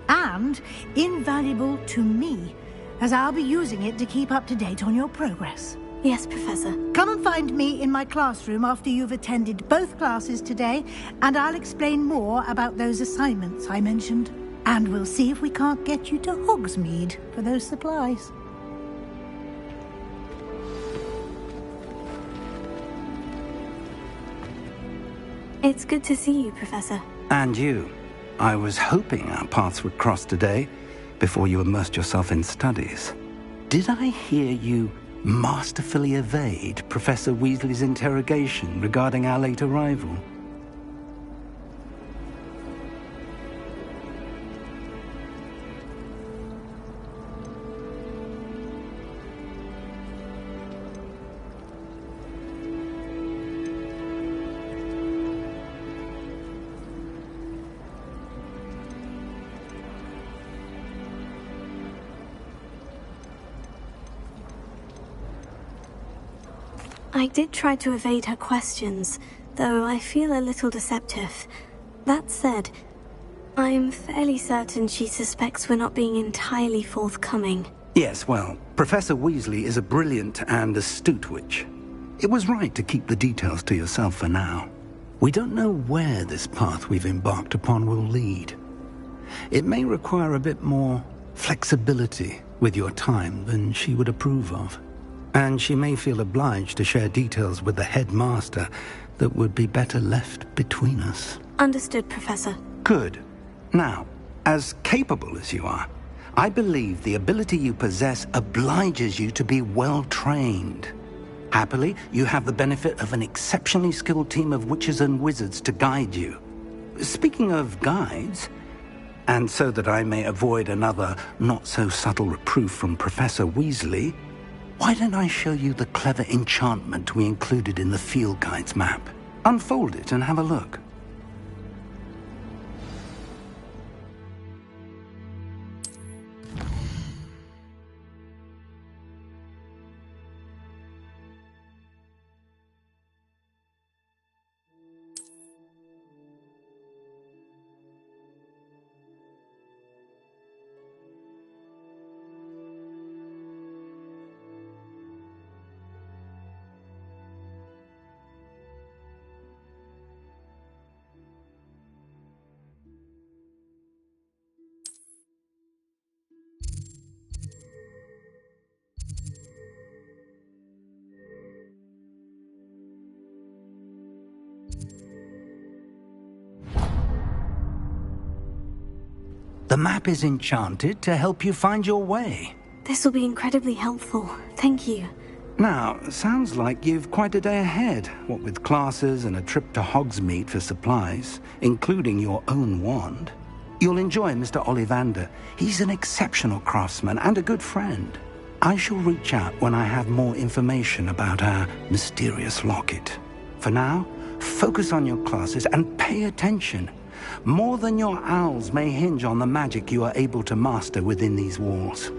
And invaluable to me, as I'll be using it to keep up to date on your progress. Yes, Professor. Come and find me in my classroom after you've attended both classes today, and I'll explain more about those assignments I mentioned. And we'll see if we can't get you to Hogsmeade for those supplies. It's good to see you, Professor. And you. I was hoping our paths would cross today, before you immersed yourself in studies. Did I hear you masterfully evade Professor Weasley's interrogation regarding our late arrival? I did try to evade her questions, though I feel a little deceptive. That said, I'm fairly certain she suspects we're not being entirely forthcoming. Yes, well, Professor Weasley is a brilliant and astute witch. It was right to keep the details to yourself for now. We don't know where this path we've embarked upon will lead. It may require a bit more flexibility with your time than she would approve of. And she may feel obliged to share details with the headmaster that would be better left between us. Understood, Professor. Good. Now, as capable as you are, I believe the ability you possess obliges you to be well trained. Happily, you have the benefit of an exceptionally skilled team of witches and wizards to guide you. Speaking of guides, and so that I may avoid another not-so-subtle reproof from Professor Weasley, why don't I show you the clever enchantment we included in the field guide's map? Unfold it and have a look. The map is enchanted to help you find your way. This will be incredibly helpful. Thank you. Now, sounds like you've quite a day ahead, what with classes and a trip to Hogsmeade for supplies, including your own wand. You'll enjoy Mr. Ollivander. He's an exceptional craftsman and a good friend. I shall reach out when I have more information about our mysterious locket. For now, focus on your classes and pay attention. More than your owls may hinge on the magic you are able to master within these walls.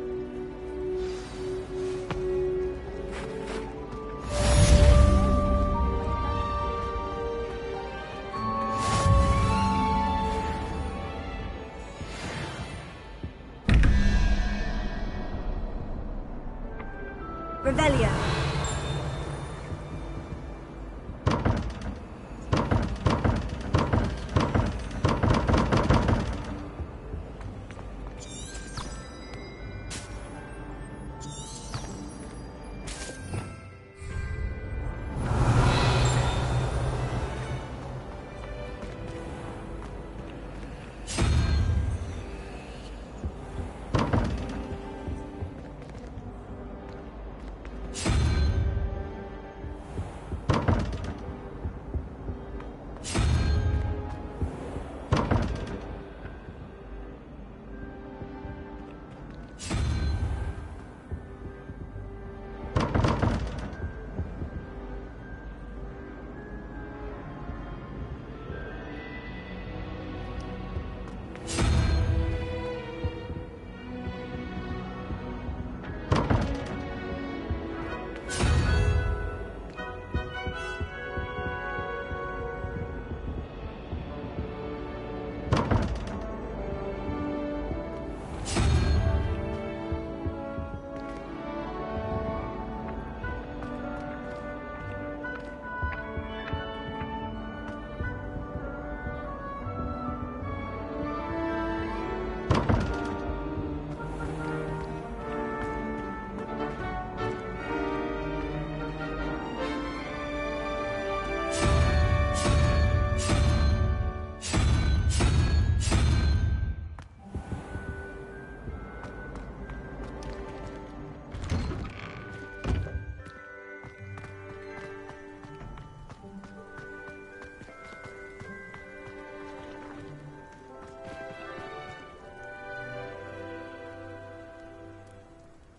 Revelio.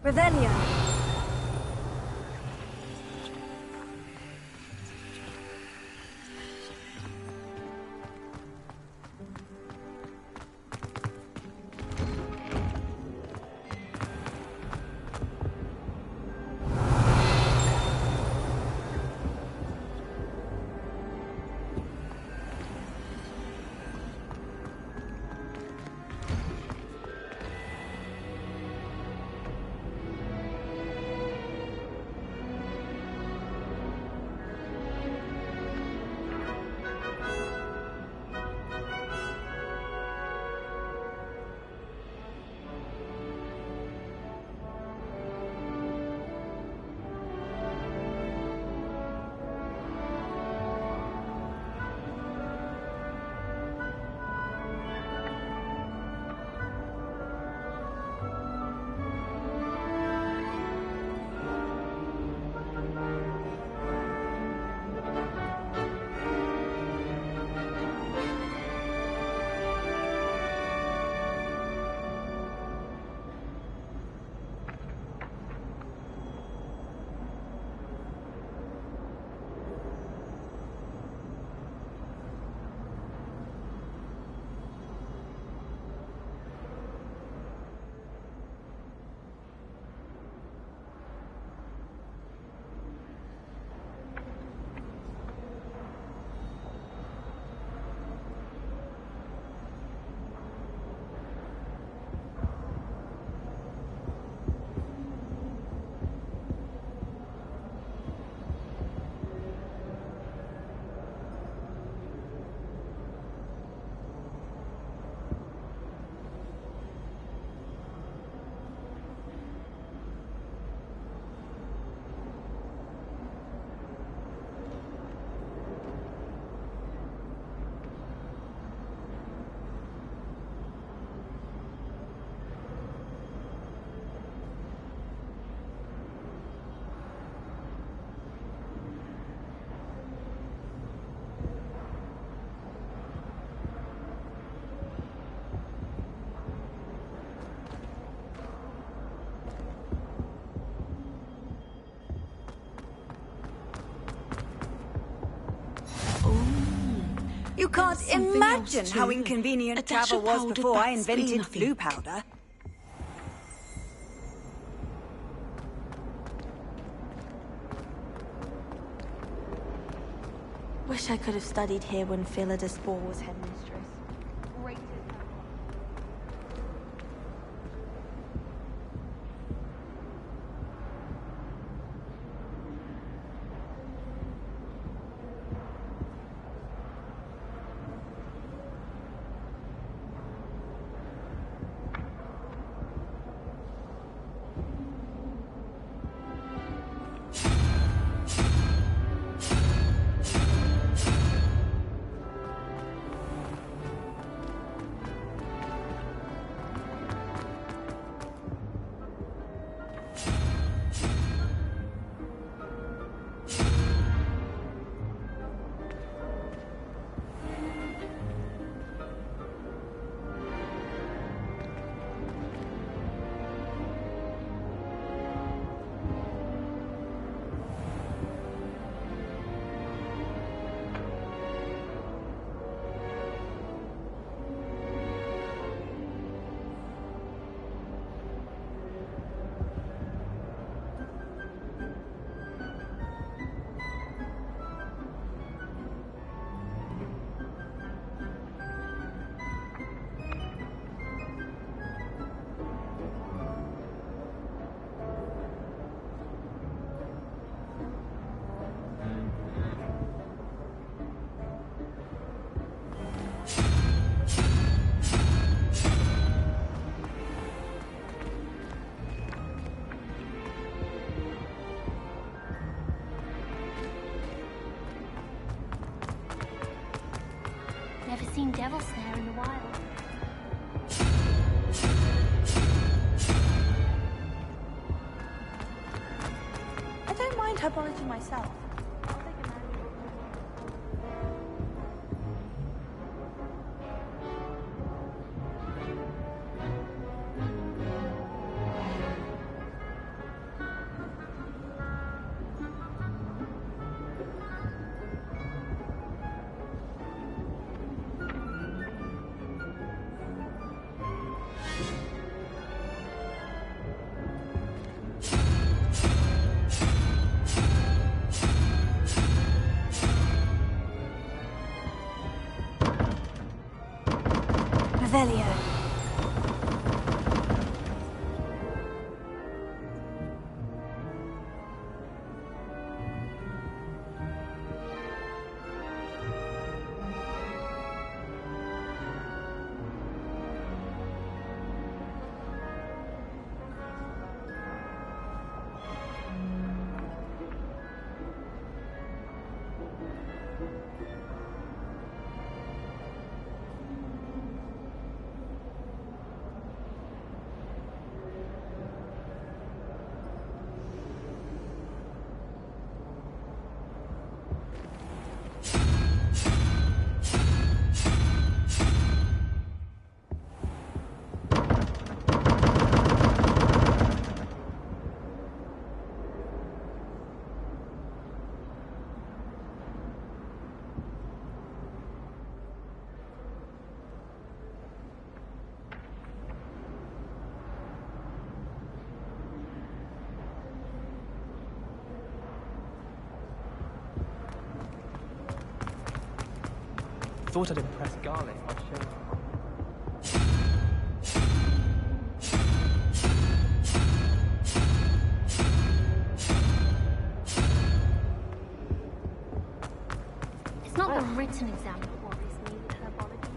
Revelio. You can't imagine how inconvenient travel was before I invented blue powder. Wish I could have studied here when Philida Spore was headmistress. Never seen devil snare in the wild. I don't mind herbology myself. Revelio. Thought I'd impress Garlic by showing It's not the written exam that worries me with herbology.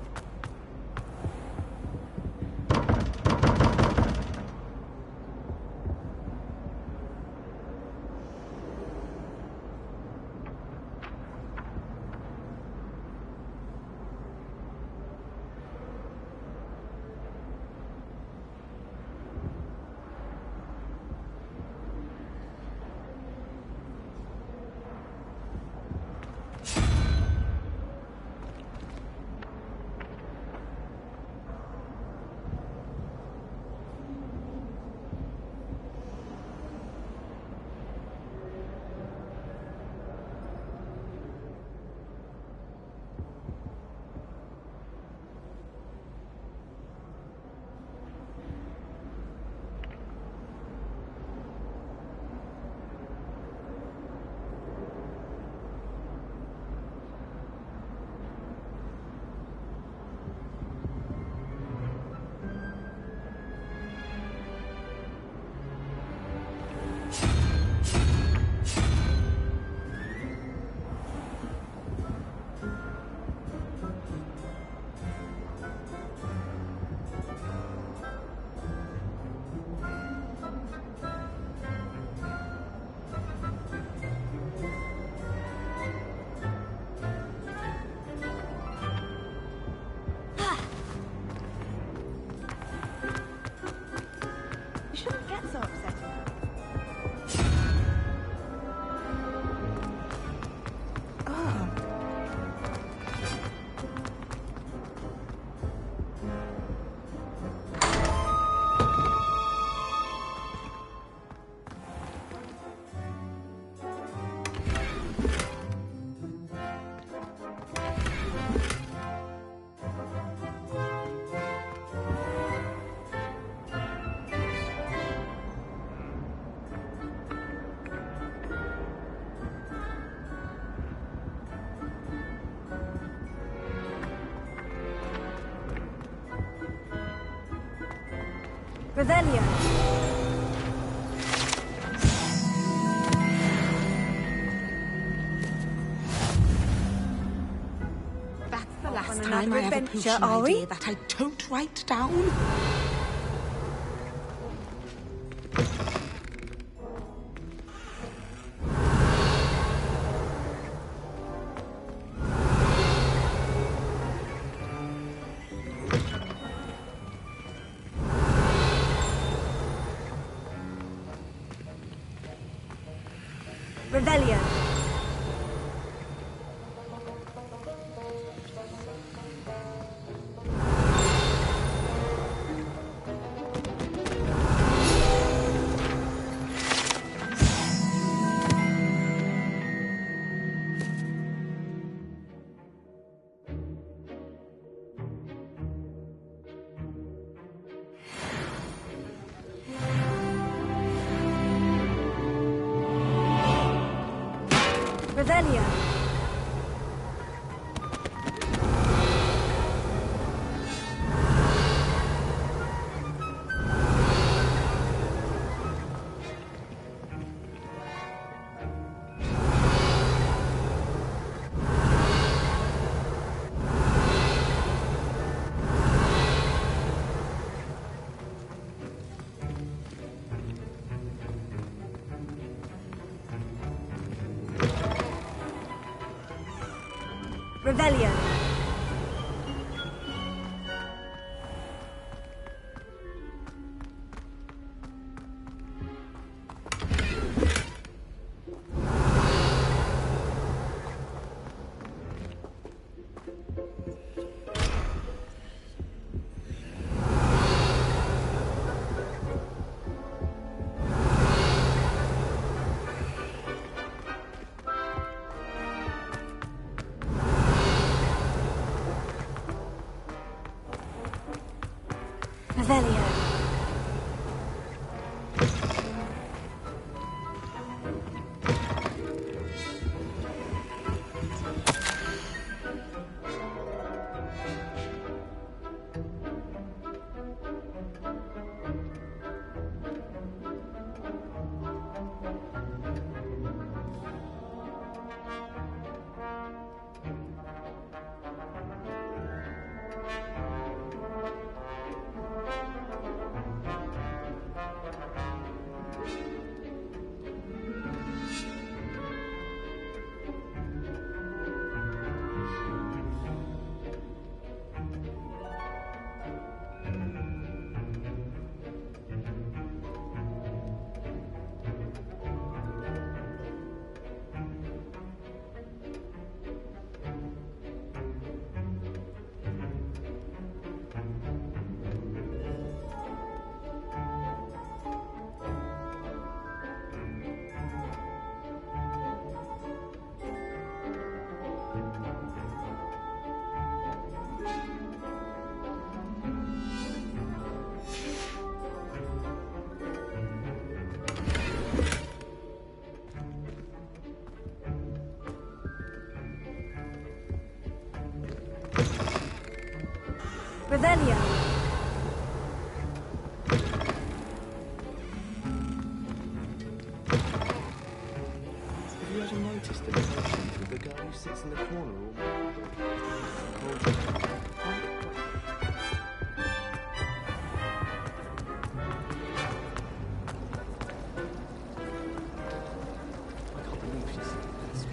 Revelio. That's the last time I ever pooched an idea that I don't write down. Revelio. Revelio. Revelio. Revelio. Revelio. Have you ever noticed the relationship with the girl who sits in the corner I can't believe she's saying this.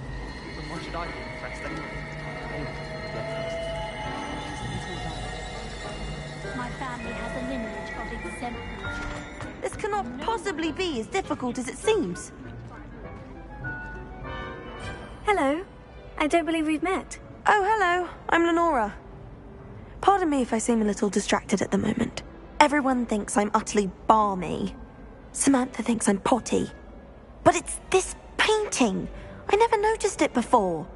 And why should I be impressed anyway? My family has a lineage of exemplary. This cannot possibly be as difficult as it seems. Hello. I don't believe we've met. Oh, hello. I'm Lenora. Pardon me if I seem a little distracted at the moment. Everyone thinks I'm utterly balmy. Samantha thinks I'm potty. But it's this painting. I never noticed it before.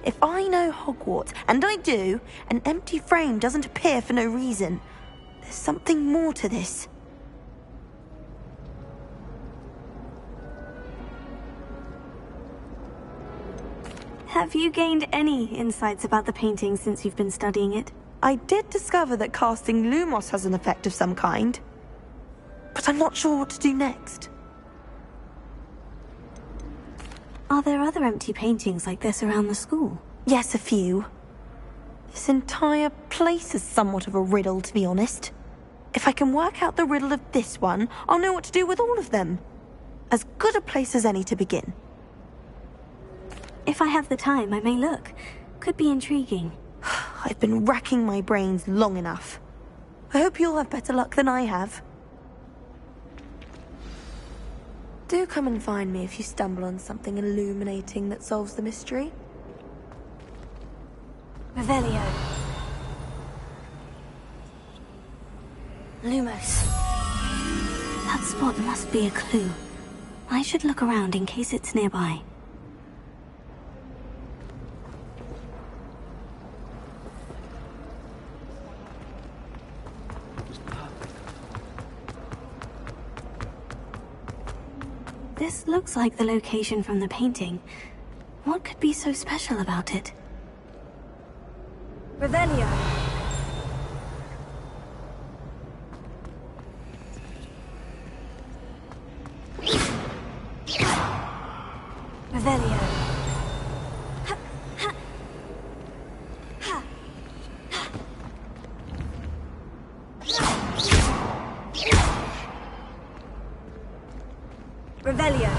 If I know Hogwarts, and I do, an empty frame doesn't appear for no reason. There's something more to this. Have you gained any insights about the painting since you've been studying it? I did discover that casting Lumos has an effect of some kind. But I'm not sure what to do next. Are there other empty paintings like this around the school? Yes, a few. This entire place is somewhat of a riddle, to be honest. If I can work out the riddle of this one, I'll know what to do with all of them. As good a place as any to begin. If I have the time, I may look. Could be intriguing. I've been racking my brains long enough. I hope you'll have better luck than I have. Do come and find me if you stumble on something illuminating that solves the mystery. Revelio. Lumos. That spot must be a clue. I should look around in case it's nearby. This looks like the location from the painting. What could be so special about it? Revelio. Revelio. Revelio.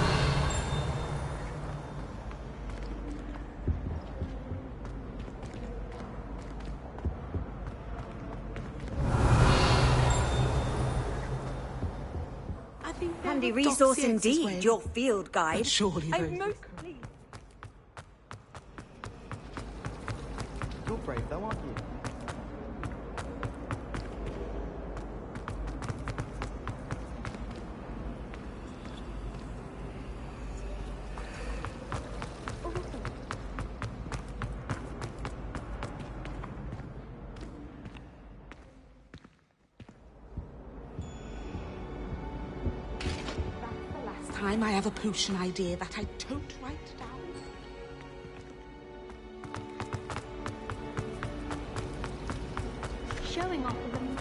Handy resource indeed, your field guide. Surely I'm most pleased. You're brave though, aren't you? Time I have a potion idea that I don't write down. Showing off with them.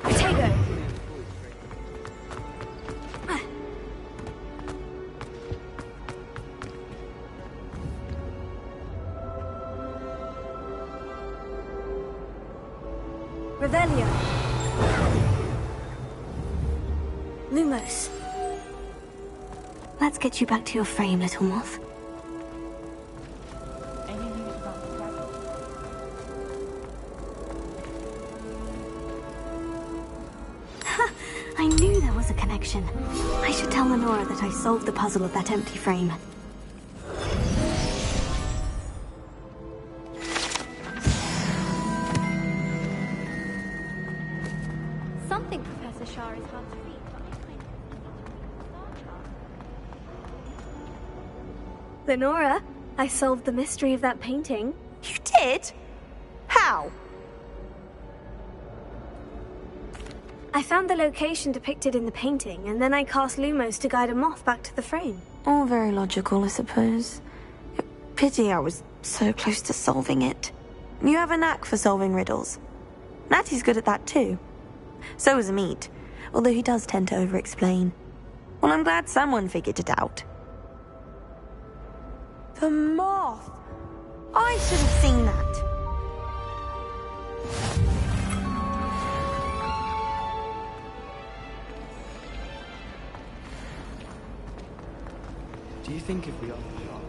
Potato! Revelio. Lumos. Let's get you back to your frame, little moth. I knew there was a connection. I should tell Lenora that I solved the puzzle of that empty frame. Something Professor Shah is hard to read, but I kind of Lenora, I solved the mystery of that painting. You did? How? I found the location depicted in the painting, and then I cast Lumos to guide a moth back to the frame. All very logical, I suppose. Pity I was so close to solving it. You have a knack for solving riddles. Natty's good at that too. So is Amit, although he does tend to over-explain. Well, I'm glad someone figured it out. The moth! I should have seen that. Do you think if we are sharp?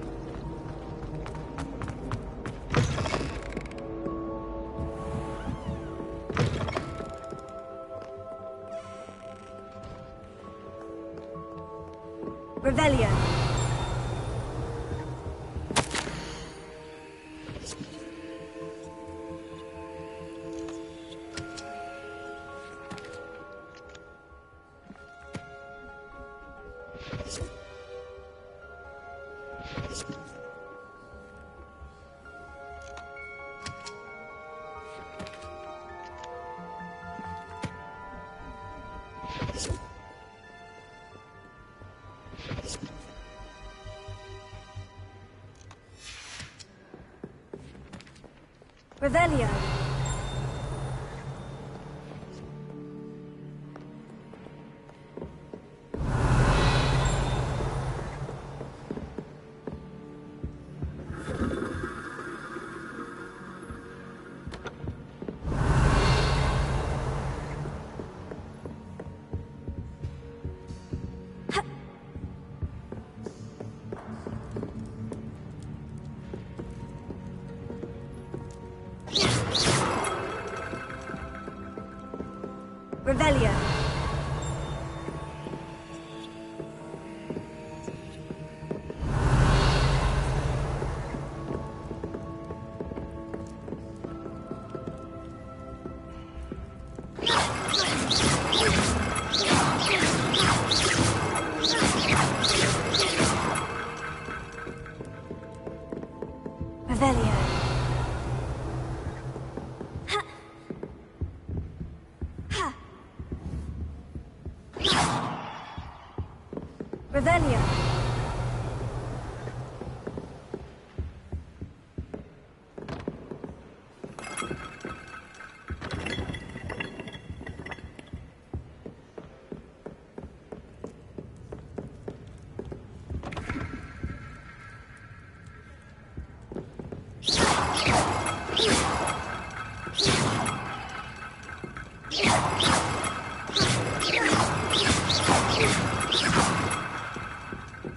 Revelio. Revelio. Revelio. Revelio. Revelio.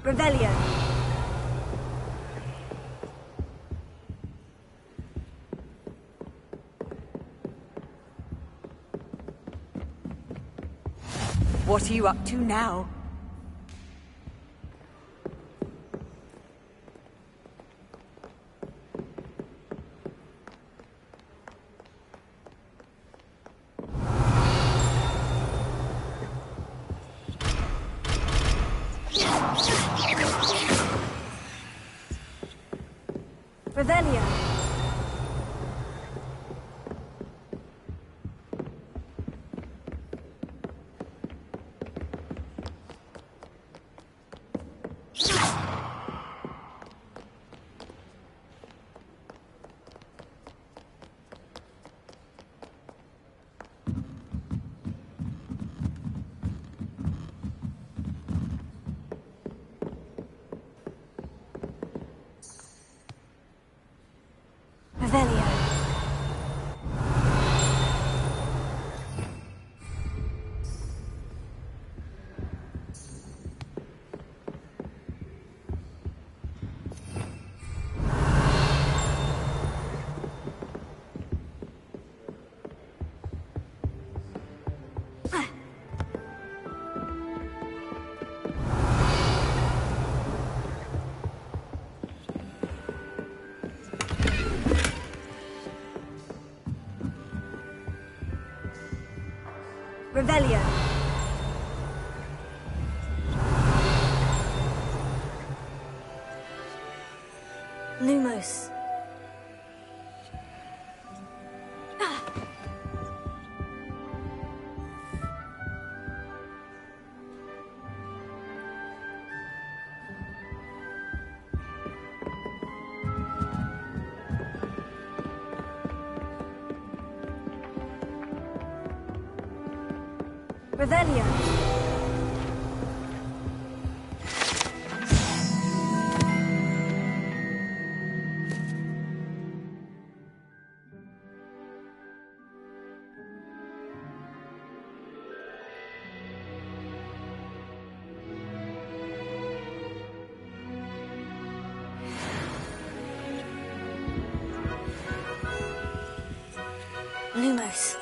Revelio. What are you up to now? Revelio. Revelio. Revelio. Lumos. Revelio. Lumos.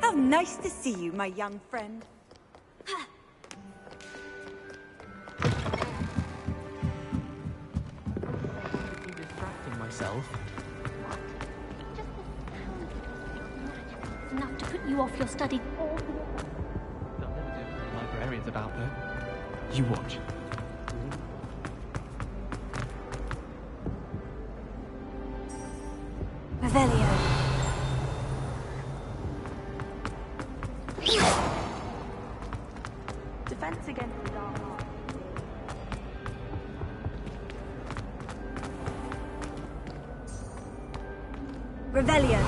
How nice to see you, my young friend. Distracting myself. It's enough to put you off your study. They'll never do anything the librarians about though. You watch. Revelio. Defense against the dark arts. Revelio.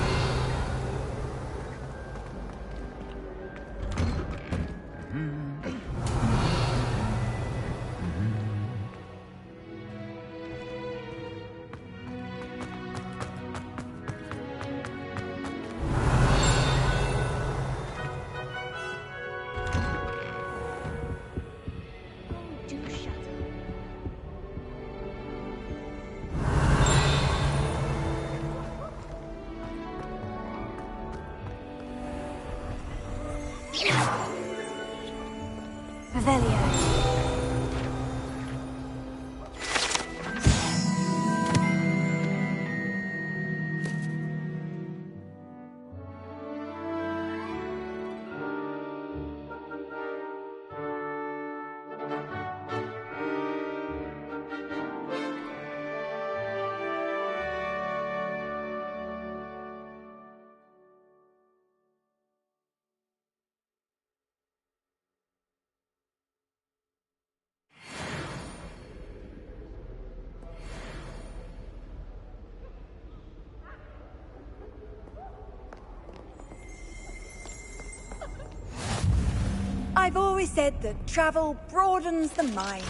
Do shut up. Revelio. I've always said that travel broadens the mind.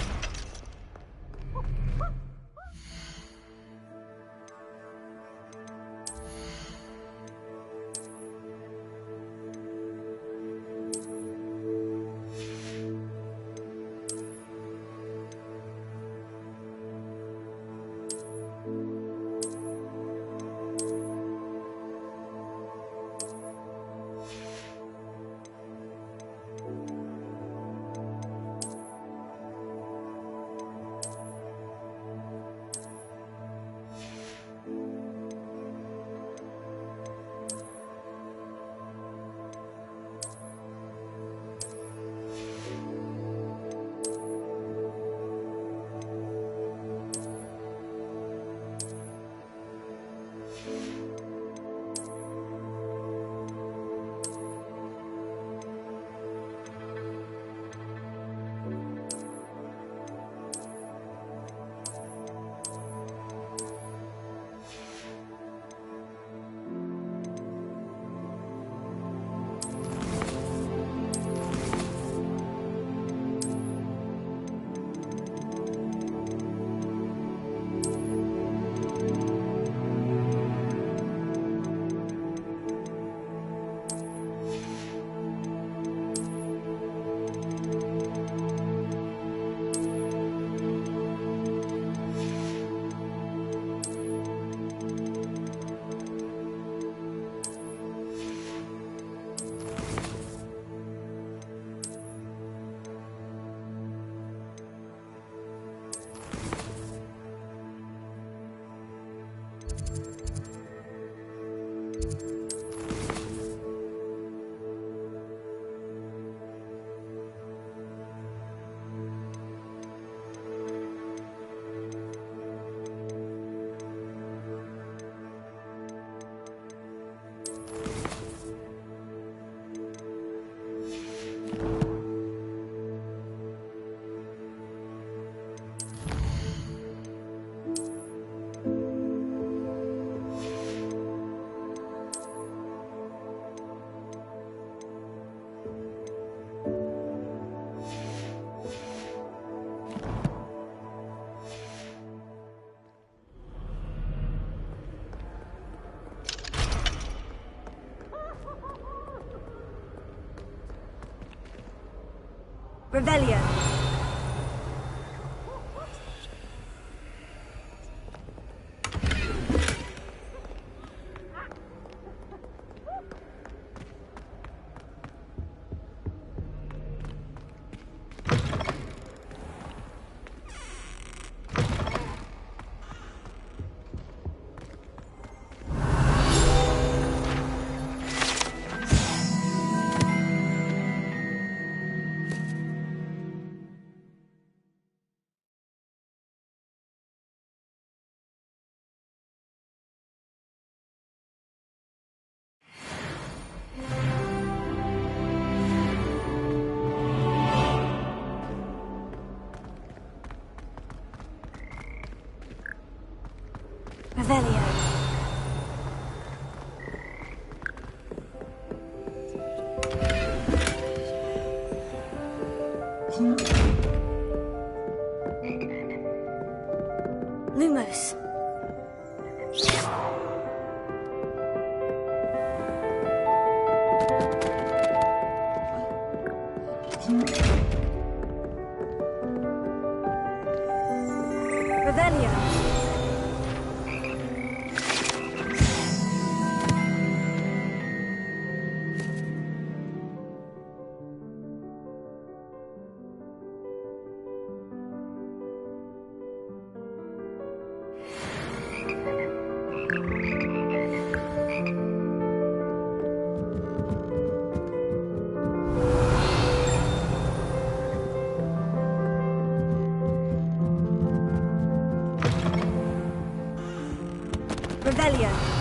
Revelio. Revelio. Lumos. Revelio. Revelio.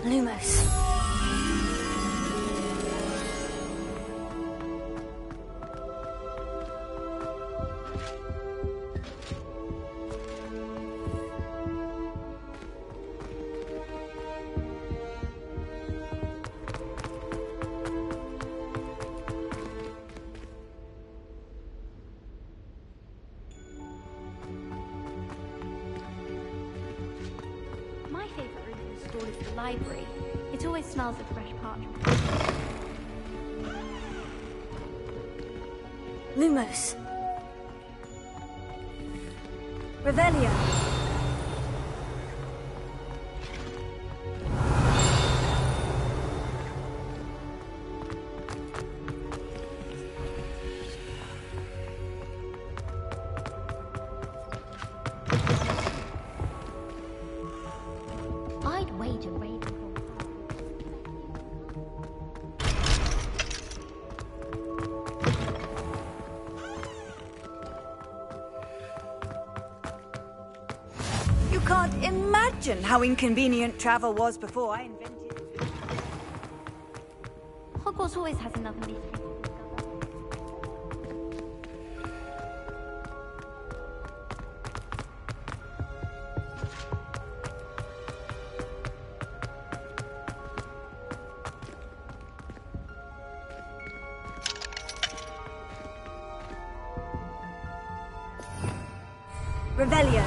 Lumos. My favourite room in the school is the library. It always smells of fresh parchment. Lumos. Revelio. I'd wager Ravenclaw. You can't imagine how inconvenient travel was before I invented it. Hogwarts always has another mystery. Revelio.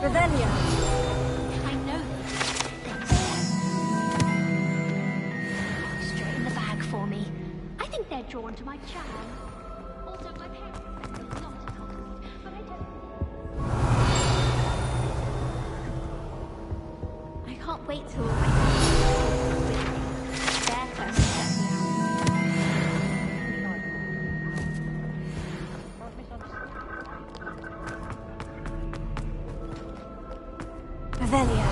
Revelio. I know straight in the bag for me. I think they're drawn to my charm. Also, my parents spend a lot of Hogwarts, but I don't. I can't wait till I their first set me Revelio.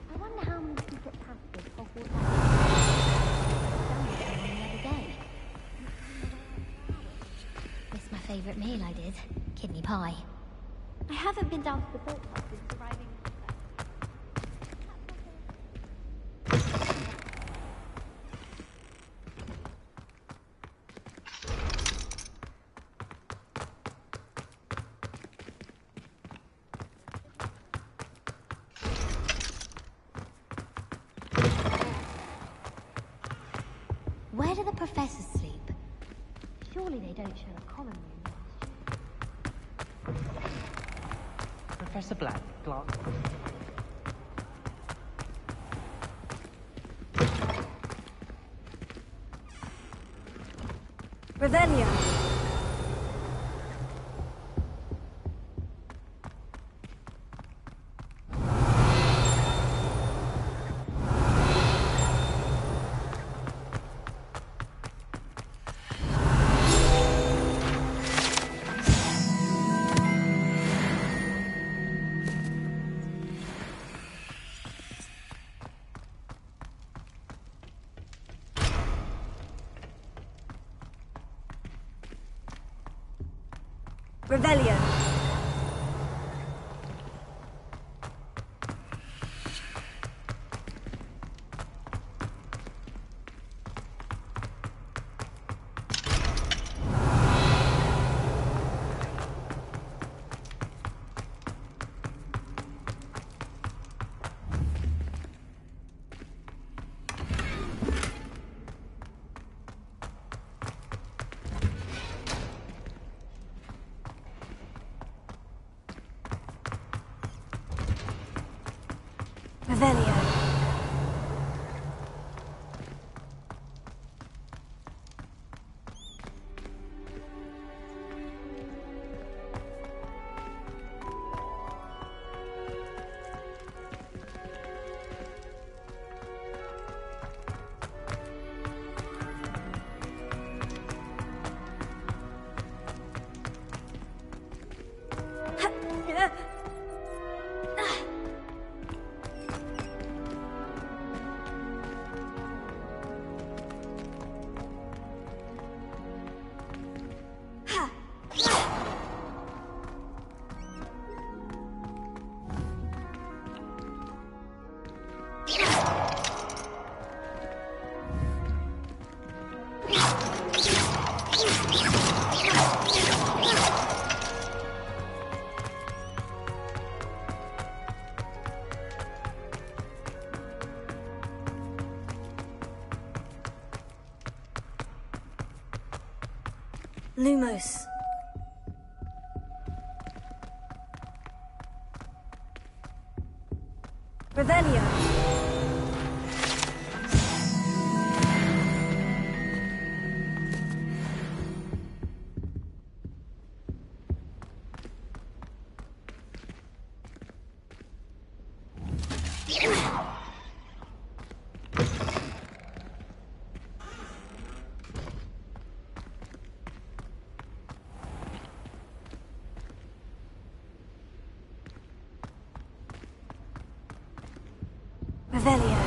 I wonder how many secret passages Hogwarts has the other day. Missed my favourite meal I did. Kidney pie. I haven't been down to the boat club since arriving. Where do the professors sleep? Surely they don't share a common room. Professor Black, glass. Revelio. Revelio. Lumos. Revelio. Revelio.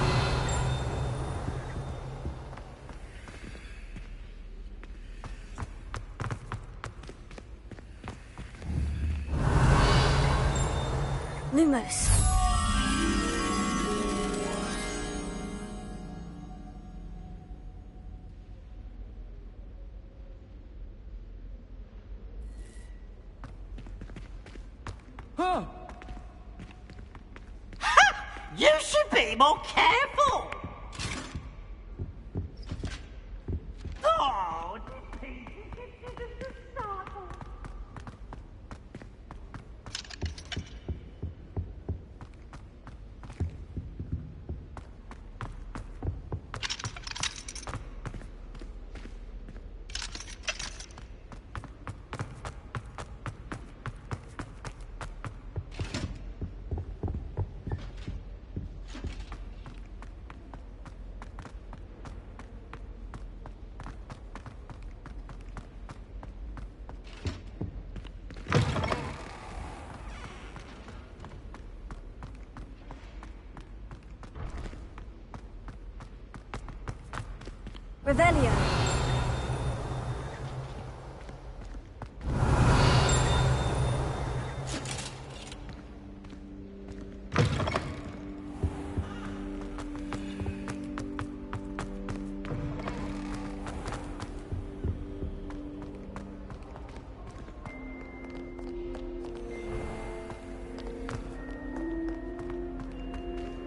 Lumos. Huh. You should be more careful! Oh, Revelio.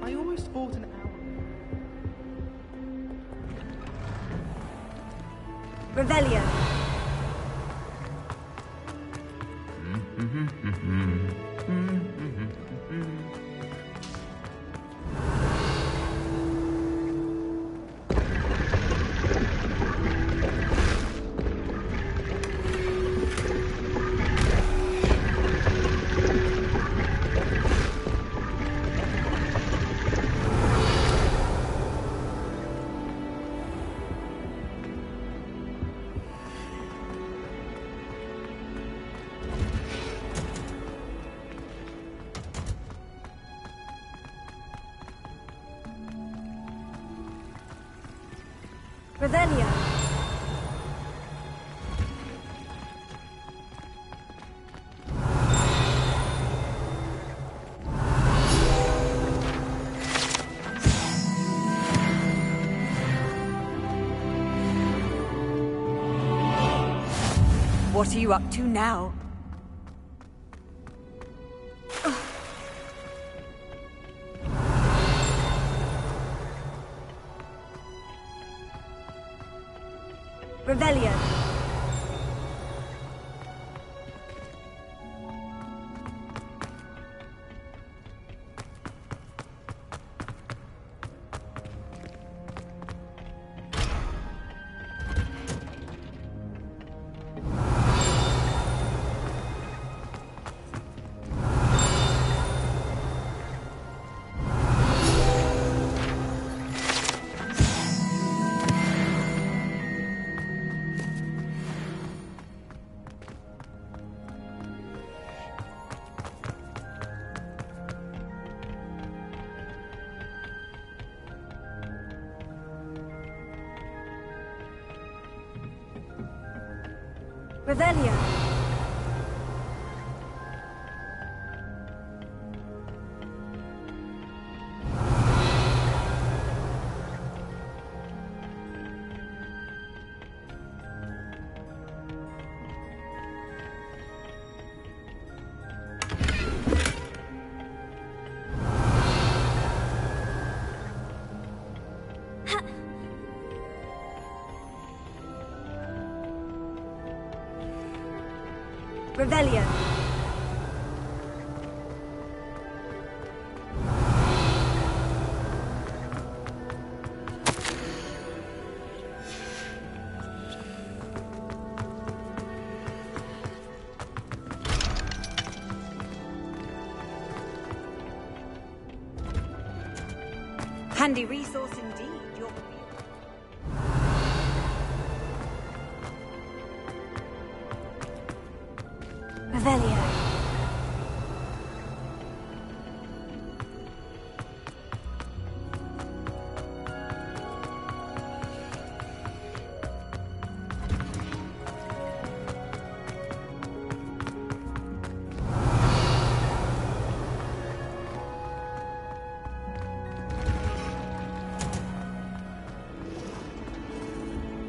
I almost bought an hour. Revelio. Revelio. What are you up to now? Revelio. Revelio. Revelio. Handy resource indeed. Revelio.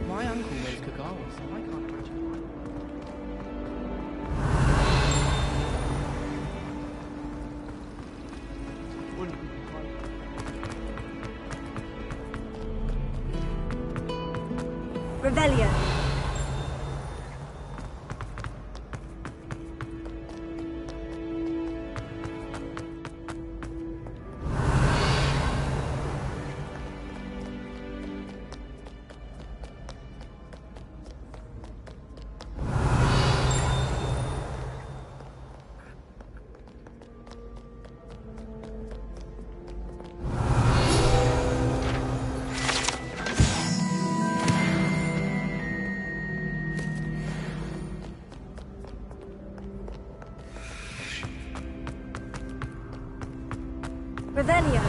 My uncle knows Kagawa, so I can't imagine why. Revelio. Revelio.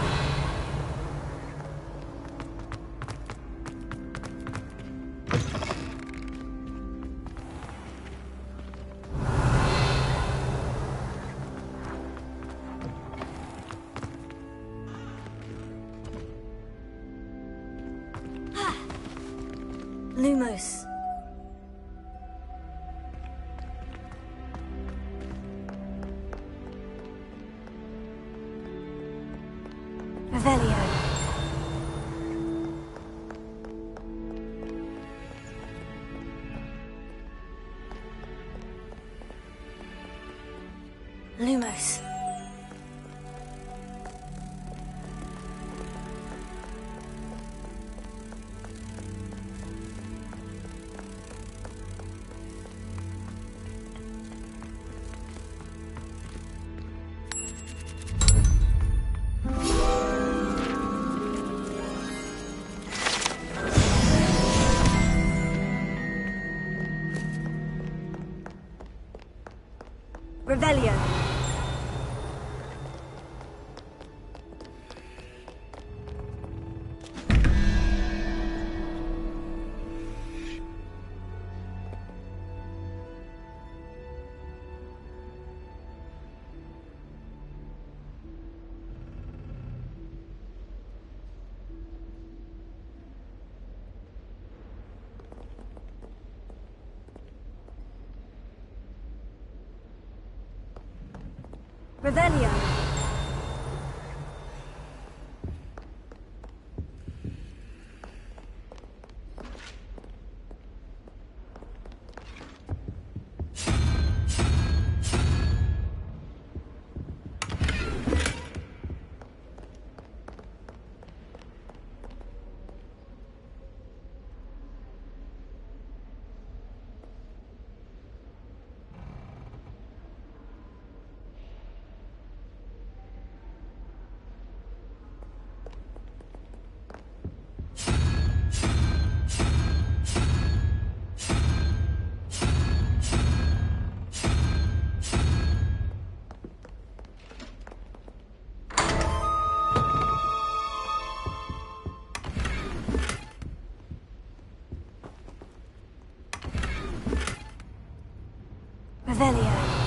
Lumos. Revelio. Lumos. Revelio. Revelio. Revelio.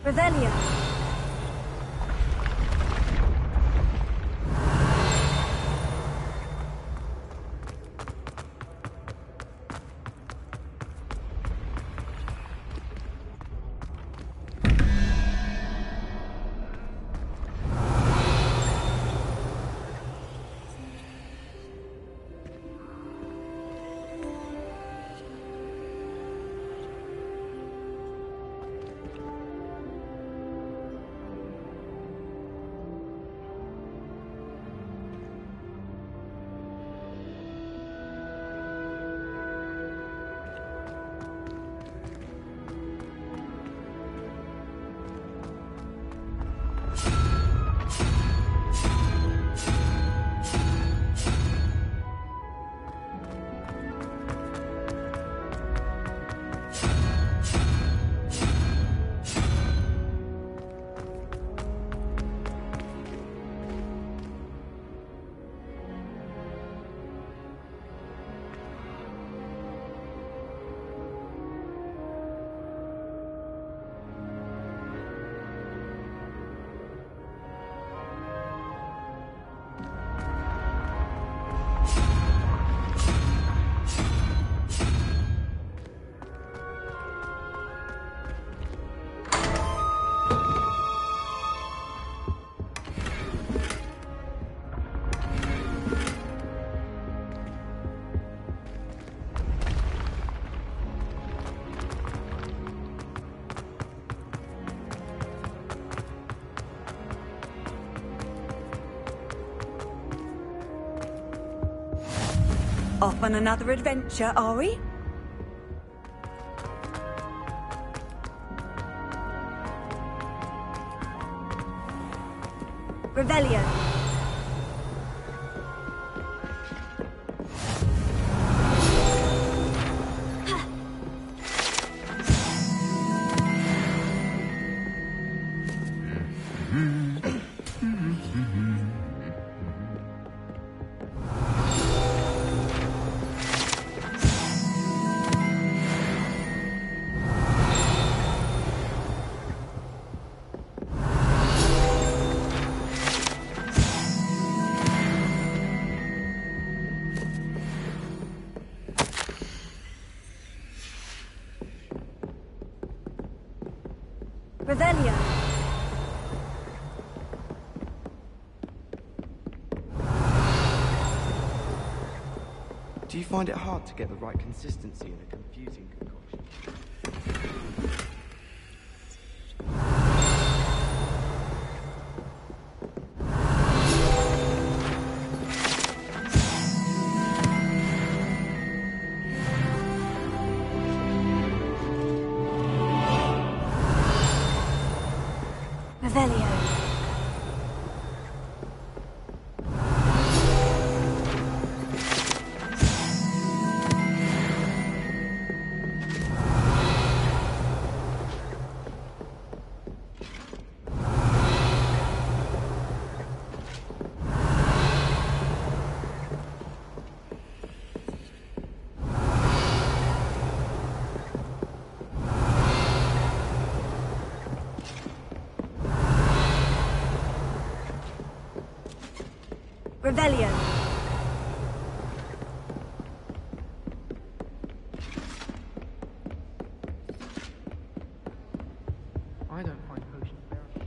Revelio. Off on another adventure, are we? Revelio. Revelio. Do you find it hard to get the right consistency in a confusing concoction? Revelio. Revelio. I don't find potions bearable.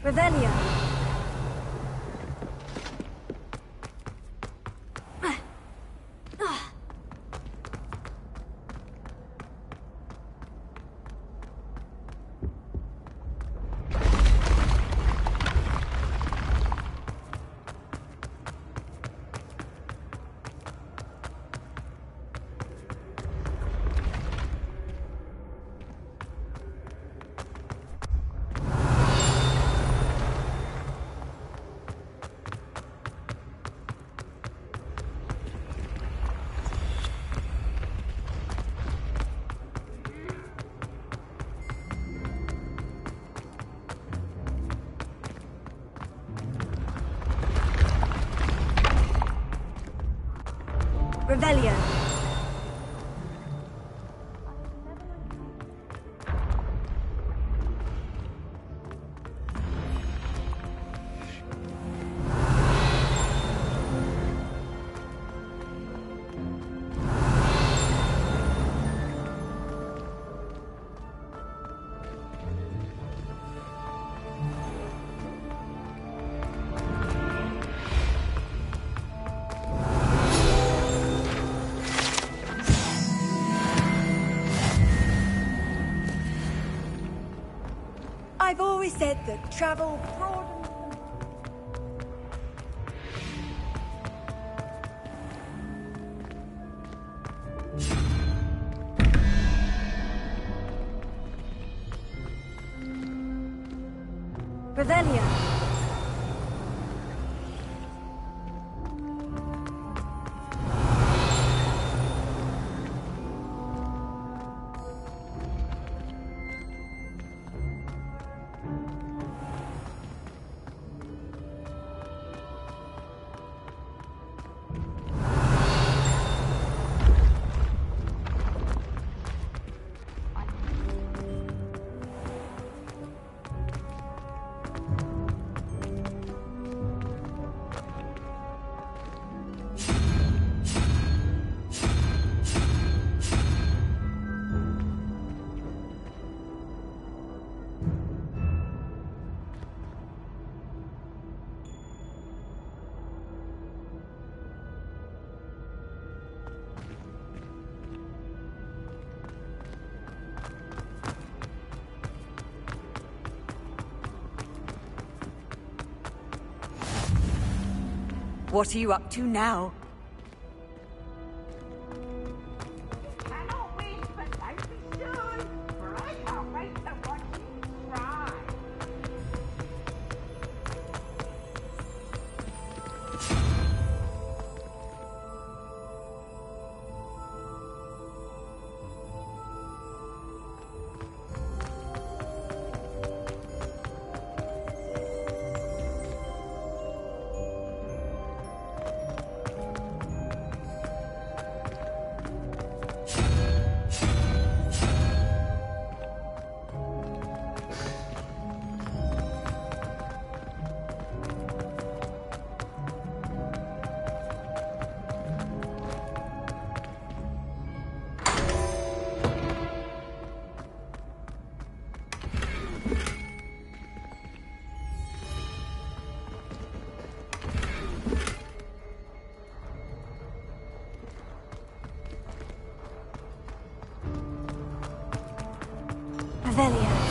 Revelio. Revelio. I've always said that travel broadens. Revelio. What are you up to now? Revelio.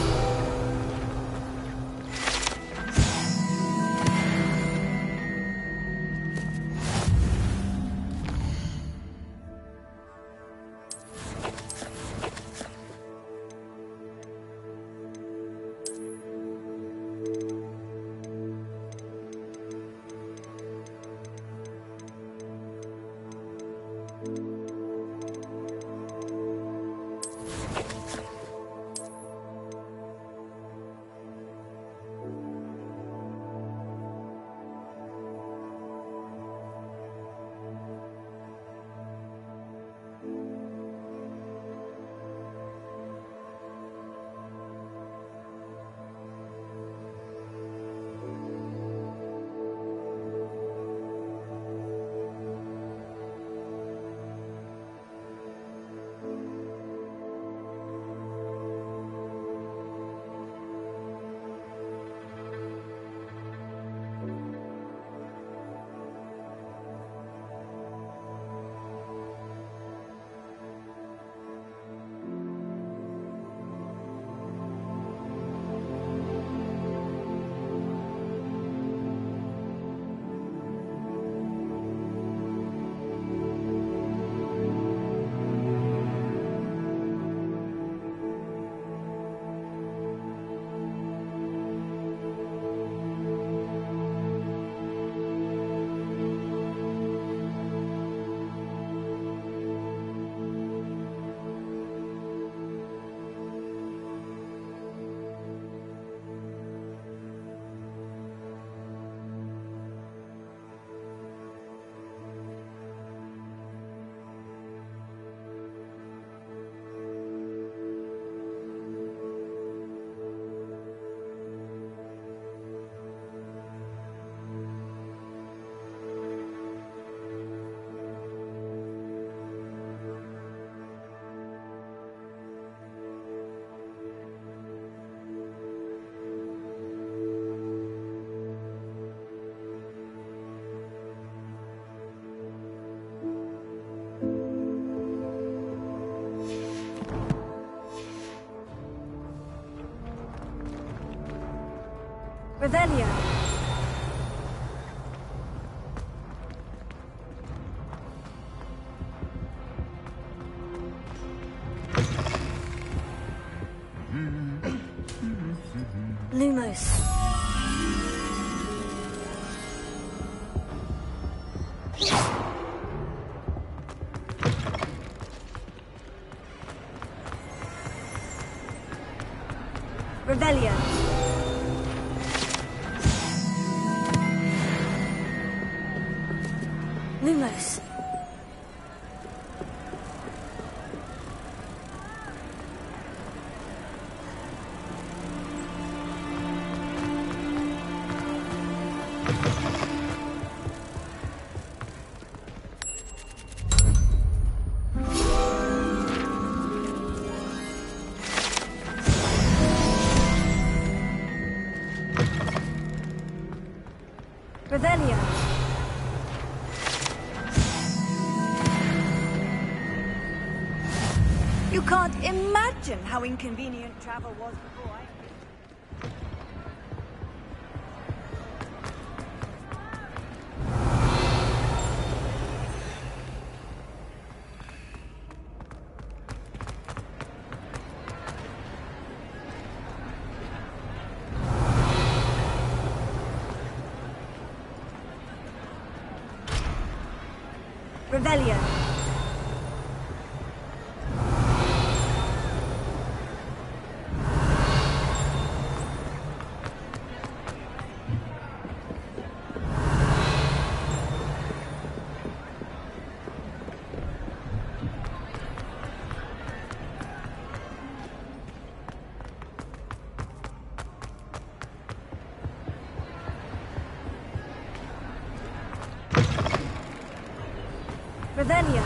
Revelio. Lumos. Revelio. Lumos. Revelio. You can't imagine how inconvenient travel was before I... Revelio. Revelio.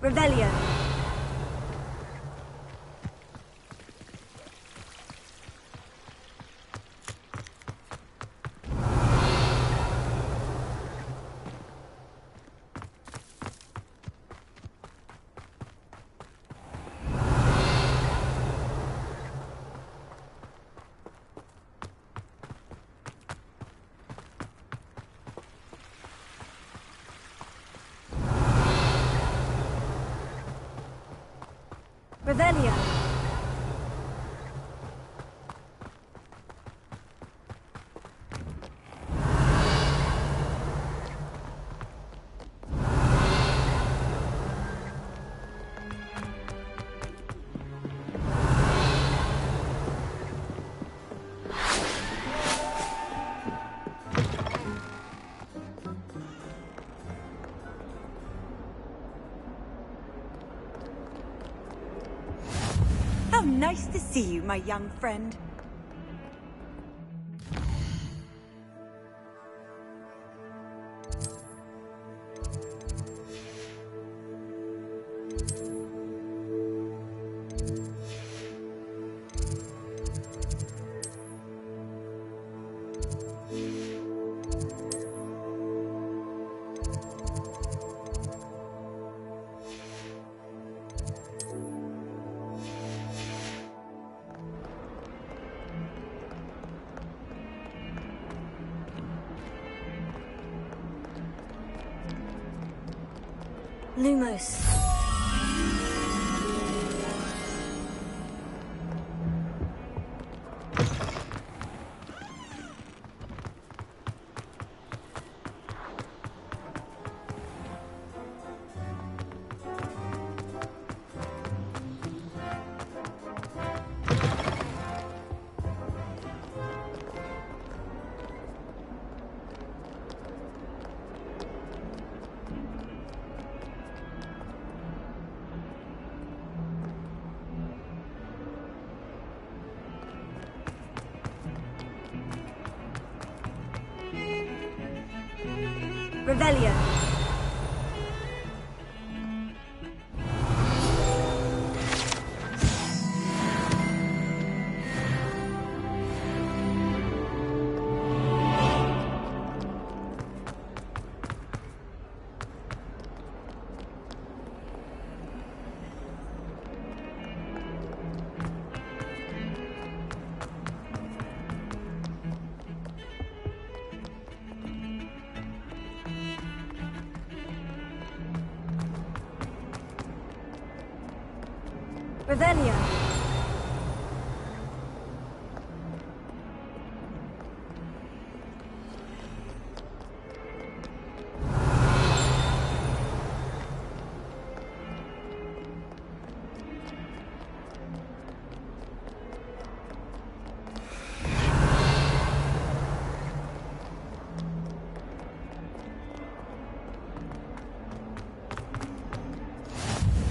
Revelio. Revelio. How nice to see you, my young friend. Lumos. Revelio. Revelio.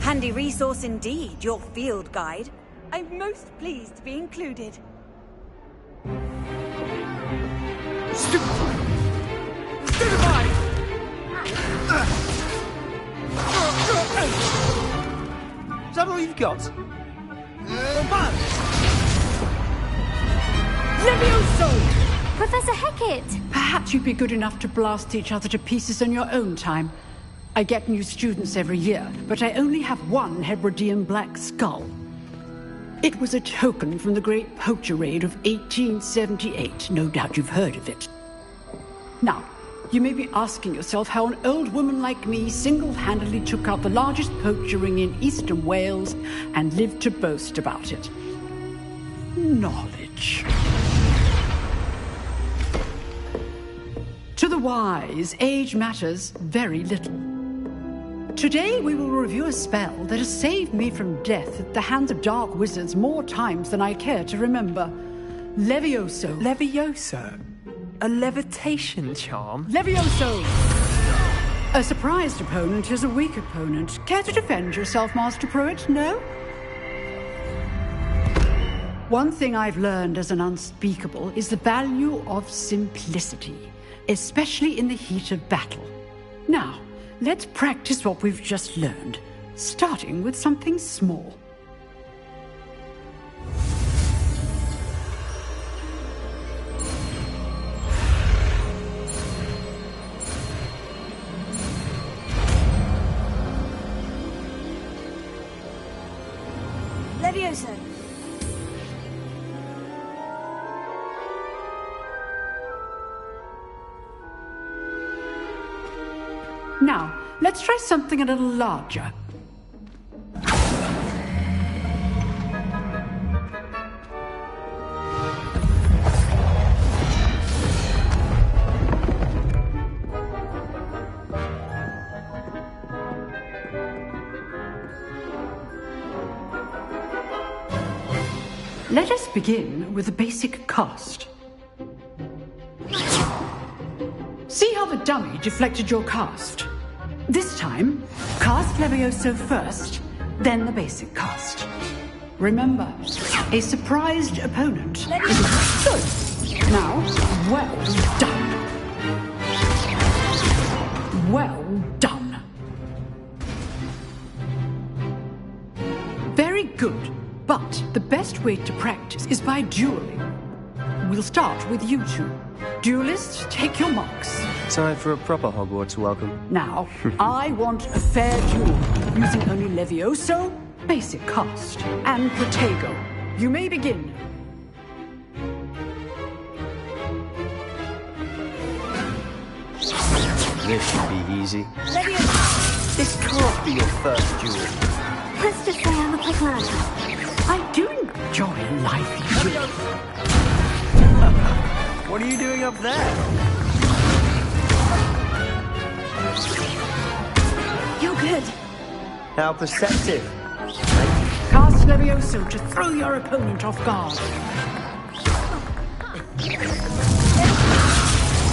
Handy resource indeed, your field guide. I'm most pleased to be included. Stupefy! Is that all you've got? Levioso! Professor Hecat! Perhaps you'd be good enough to blast each other to pieces in your own time. I get new students every year, but I only have one Hebridean black skull. It was a token from the Great Poacher Raid of 1878. No doubt you've heard of it. Now, you may be asking yourself how an old woman like me single-handedly took out the largest poacher ring in eastern Wales and lived to boast about it. Knowledge. To the wise, age matters very little. Today we will review a spell that has saved me from death at the hands of dark wizards more times than I care to remember. Levioso. Levioso? A levitation charm? Levioso! A surprised opponent is a weak opponent. Care to defend yourself, Master Pruitt? No? One thing I've learned as an unspeakable is the value of simplicity, especially in the heat of battle. Now, let's practice what we've just learned, starting with something small. Levioso. Now, let's try something a little larger. Let us begin with a basic cast. See how the dummy deflected your cast? This time, cast Levioso first, then the basic cast. Remember, a surprised opponent is good. Now, well done. Well done. Very good, but the best way to practice is by dueling. We'll start with you two. Duelists, take your marks. Time for a proper Hogwarts welcome. Now, I want a fair duel, using only Levioso, basic cast, and Protego. You may begin. This should be easy. Levioso! This can't be your first duel. Let's just say I look like mad. I do enjoy a lively duel. What are you doing up there? You're good. How perceptive. Cast Levioso to throw your opponent off guard.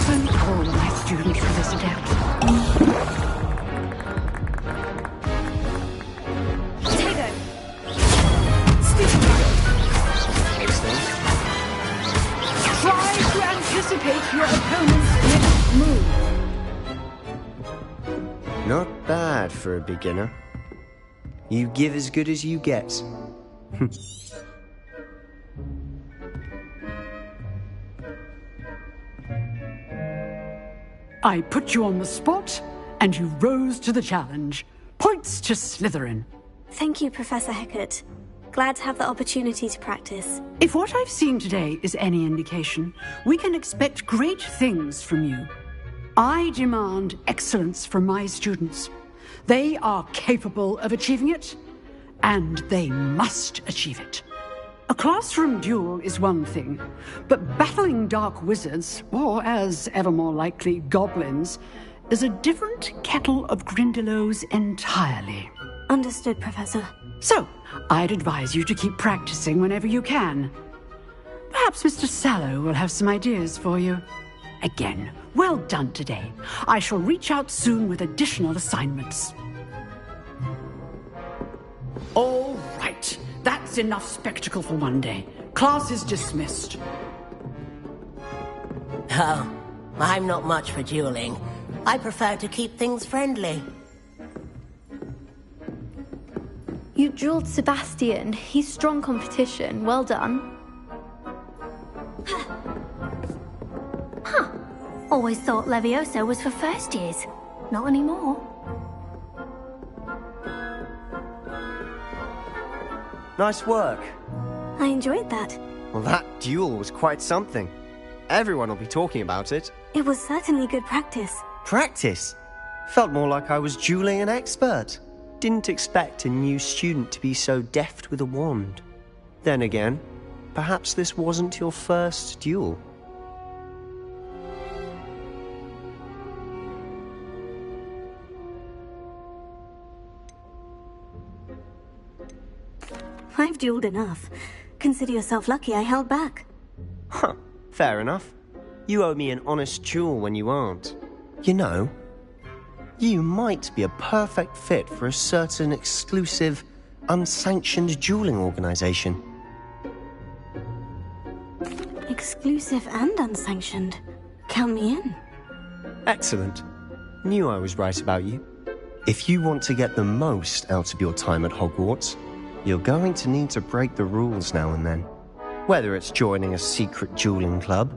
Won't all my students for this adept? Protego. Try to anticipate your opponent's next move. for a beginner. You give as good as you get. I put you on the spot, and you rose to the challenge. Points to Slytherin. Thank you, Professor Hecat. Glad to have the opportunity to practice. If what I've seen today is any indication, we can expect great things from you. I demand excellence from my students. They are capable of achieving it, and they must achieve it. A classroom duel is one thing, but battling dark wizards, or as ever more likely, goblins, is a different kettle of Grindylows entirely. Understood, Professor. So, I'd advise you to keep practicing whenever you can. Perhaps Mr. Sallow will have some ideas for you. Again, well done today. I shall reach out soon with additional assignments. All right. That's enough spectacle for one day. Class is dismissed. Oh, I'm not much for dueling. I prefer to keep things friendly. You dueled Sebastian. He's strong competition. Well done. Huh. Always thought Levioso was for first years. Not anymore. Nice work. I enjoyed that. Well, that duel was quite something. Everyone will be talking about it. It was certainly good practice. Practice? Felt more like I was dueling an expert. Didn't expect a new student to be so deft with a wand. Then again, perhaps this wasn't your first duel. I've dueled enough. Consider yourself lucky I held back. Huh, fair enough. You owe me an honest duel when you aren't. You know, you might be a perfect fit for a certain exclusive, unsanctioned dueling organization. Exclusive and unsanctioned. Count me in. Excellent. Knew I was right about you. If you want to get the most out of your time at Hogwarts, you're going to need to break the rules now and then. Whether it's joining a secret dueling club,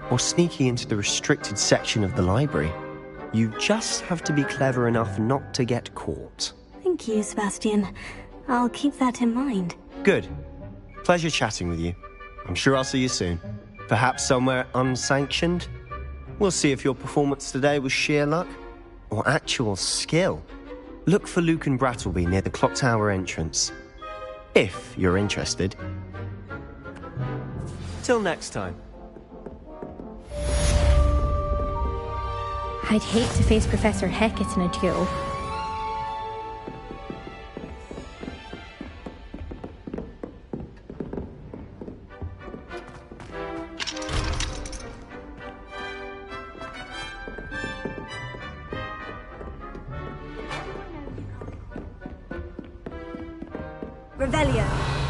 or sneaking into the restricted section of the library, you just have to be clever enough not to get caught. Thank you, Sebastian. I'll keep that in mind. Good. Pleasure chatting with you. I'm sure I'll see you soon. Perhaps somewhere unsanctioned? We'll see if your performance today was sheer luck, or actual skill. Look for Lucan Brattleby near the Clock Tower entrance. If you're interested. Till next time. I'd hate to face Professor Hecat in a duel. Revelio.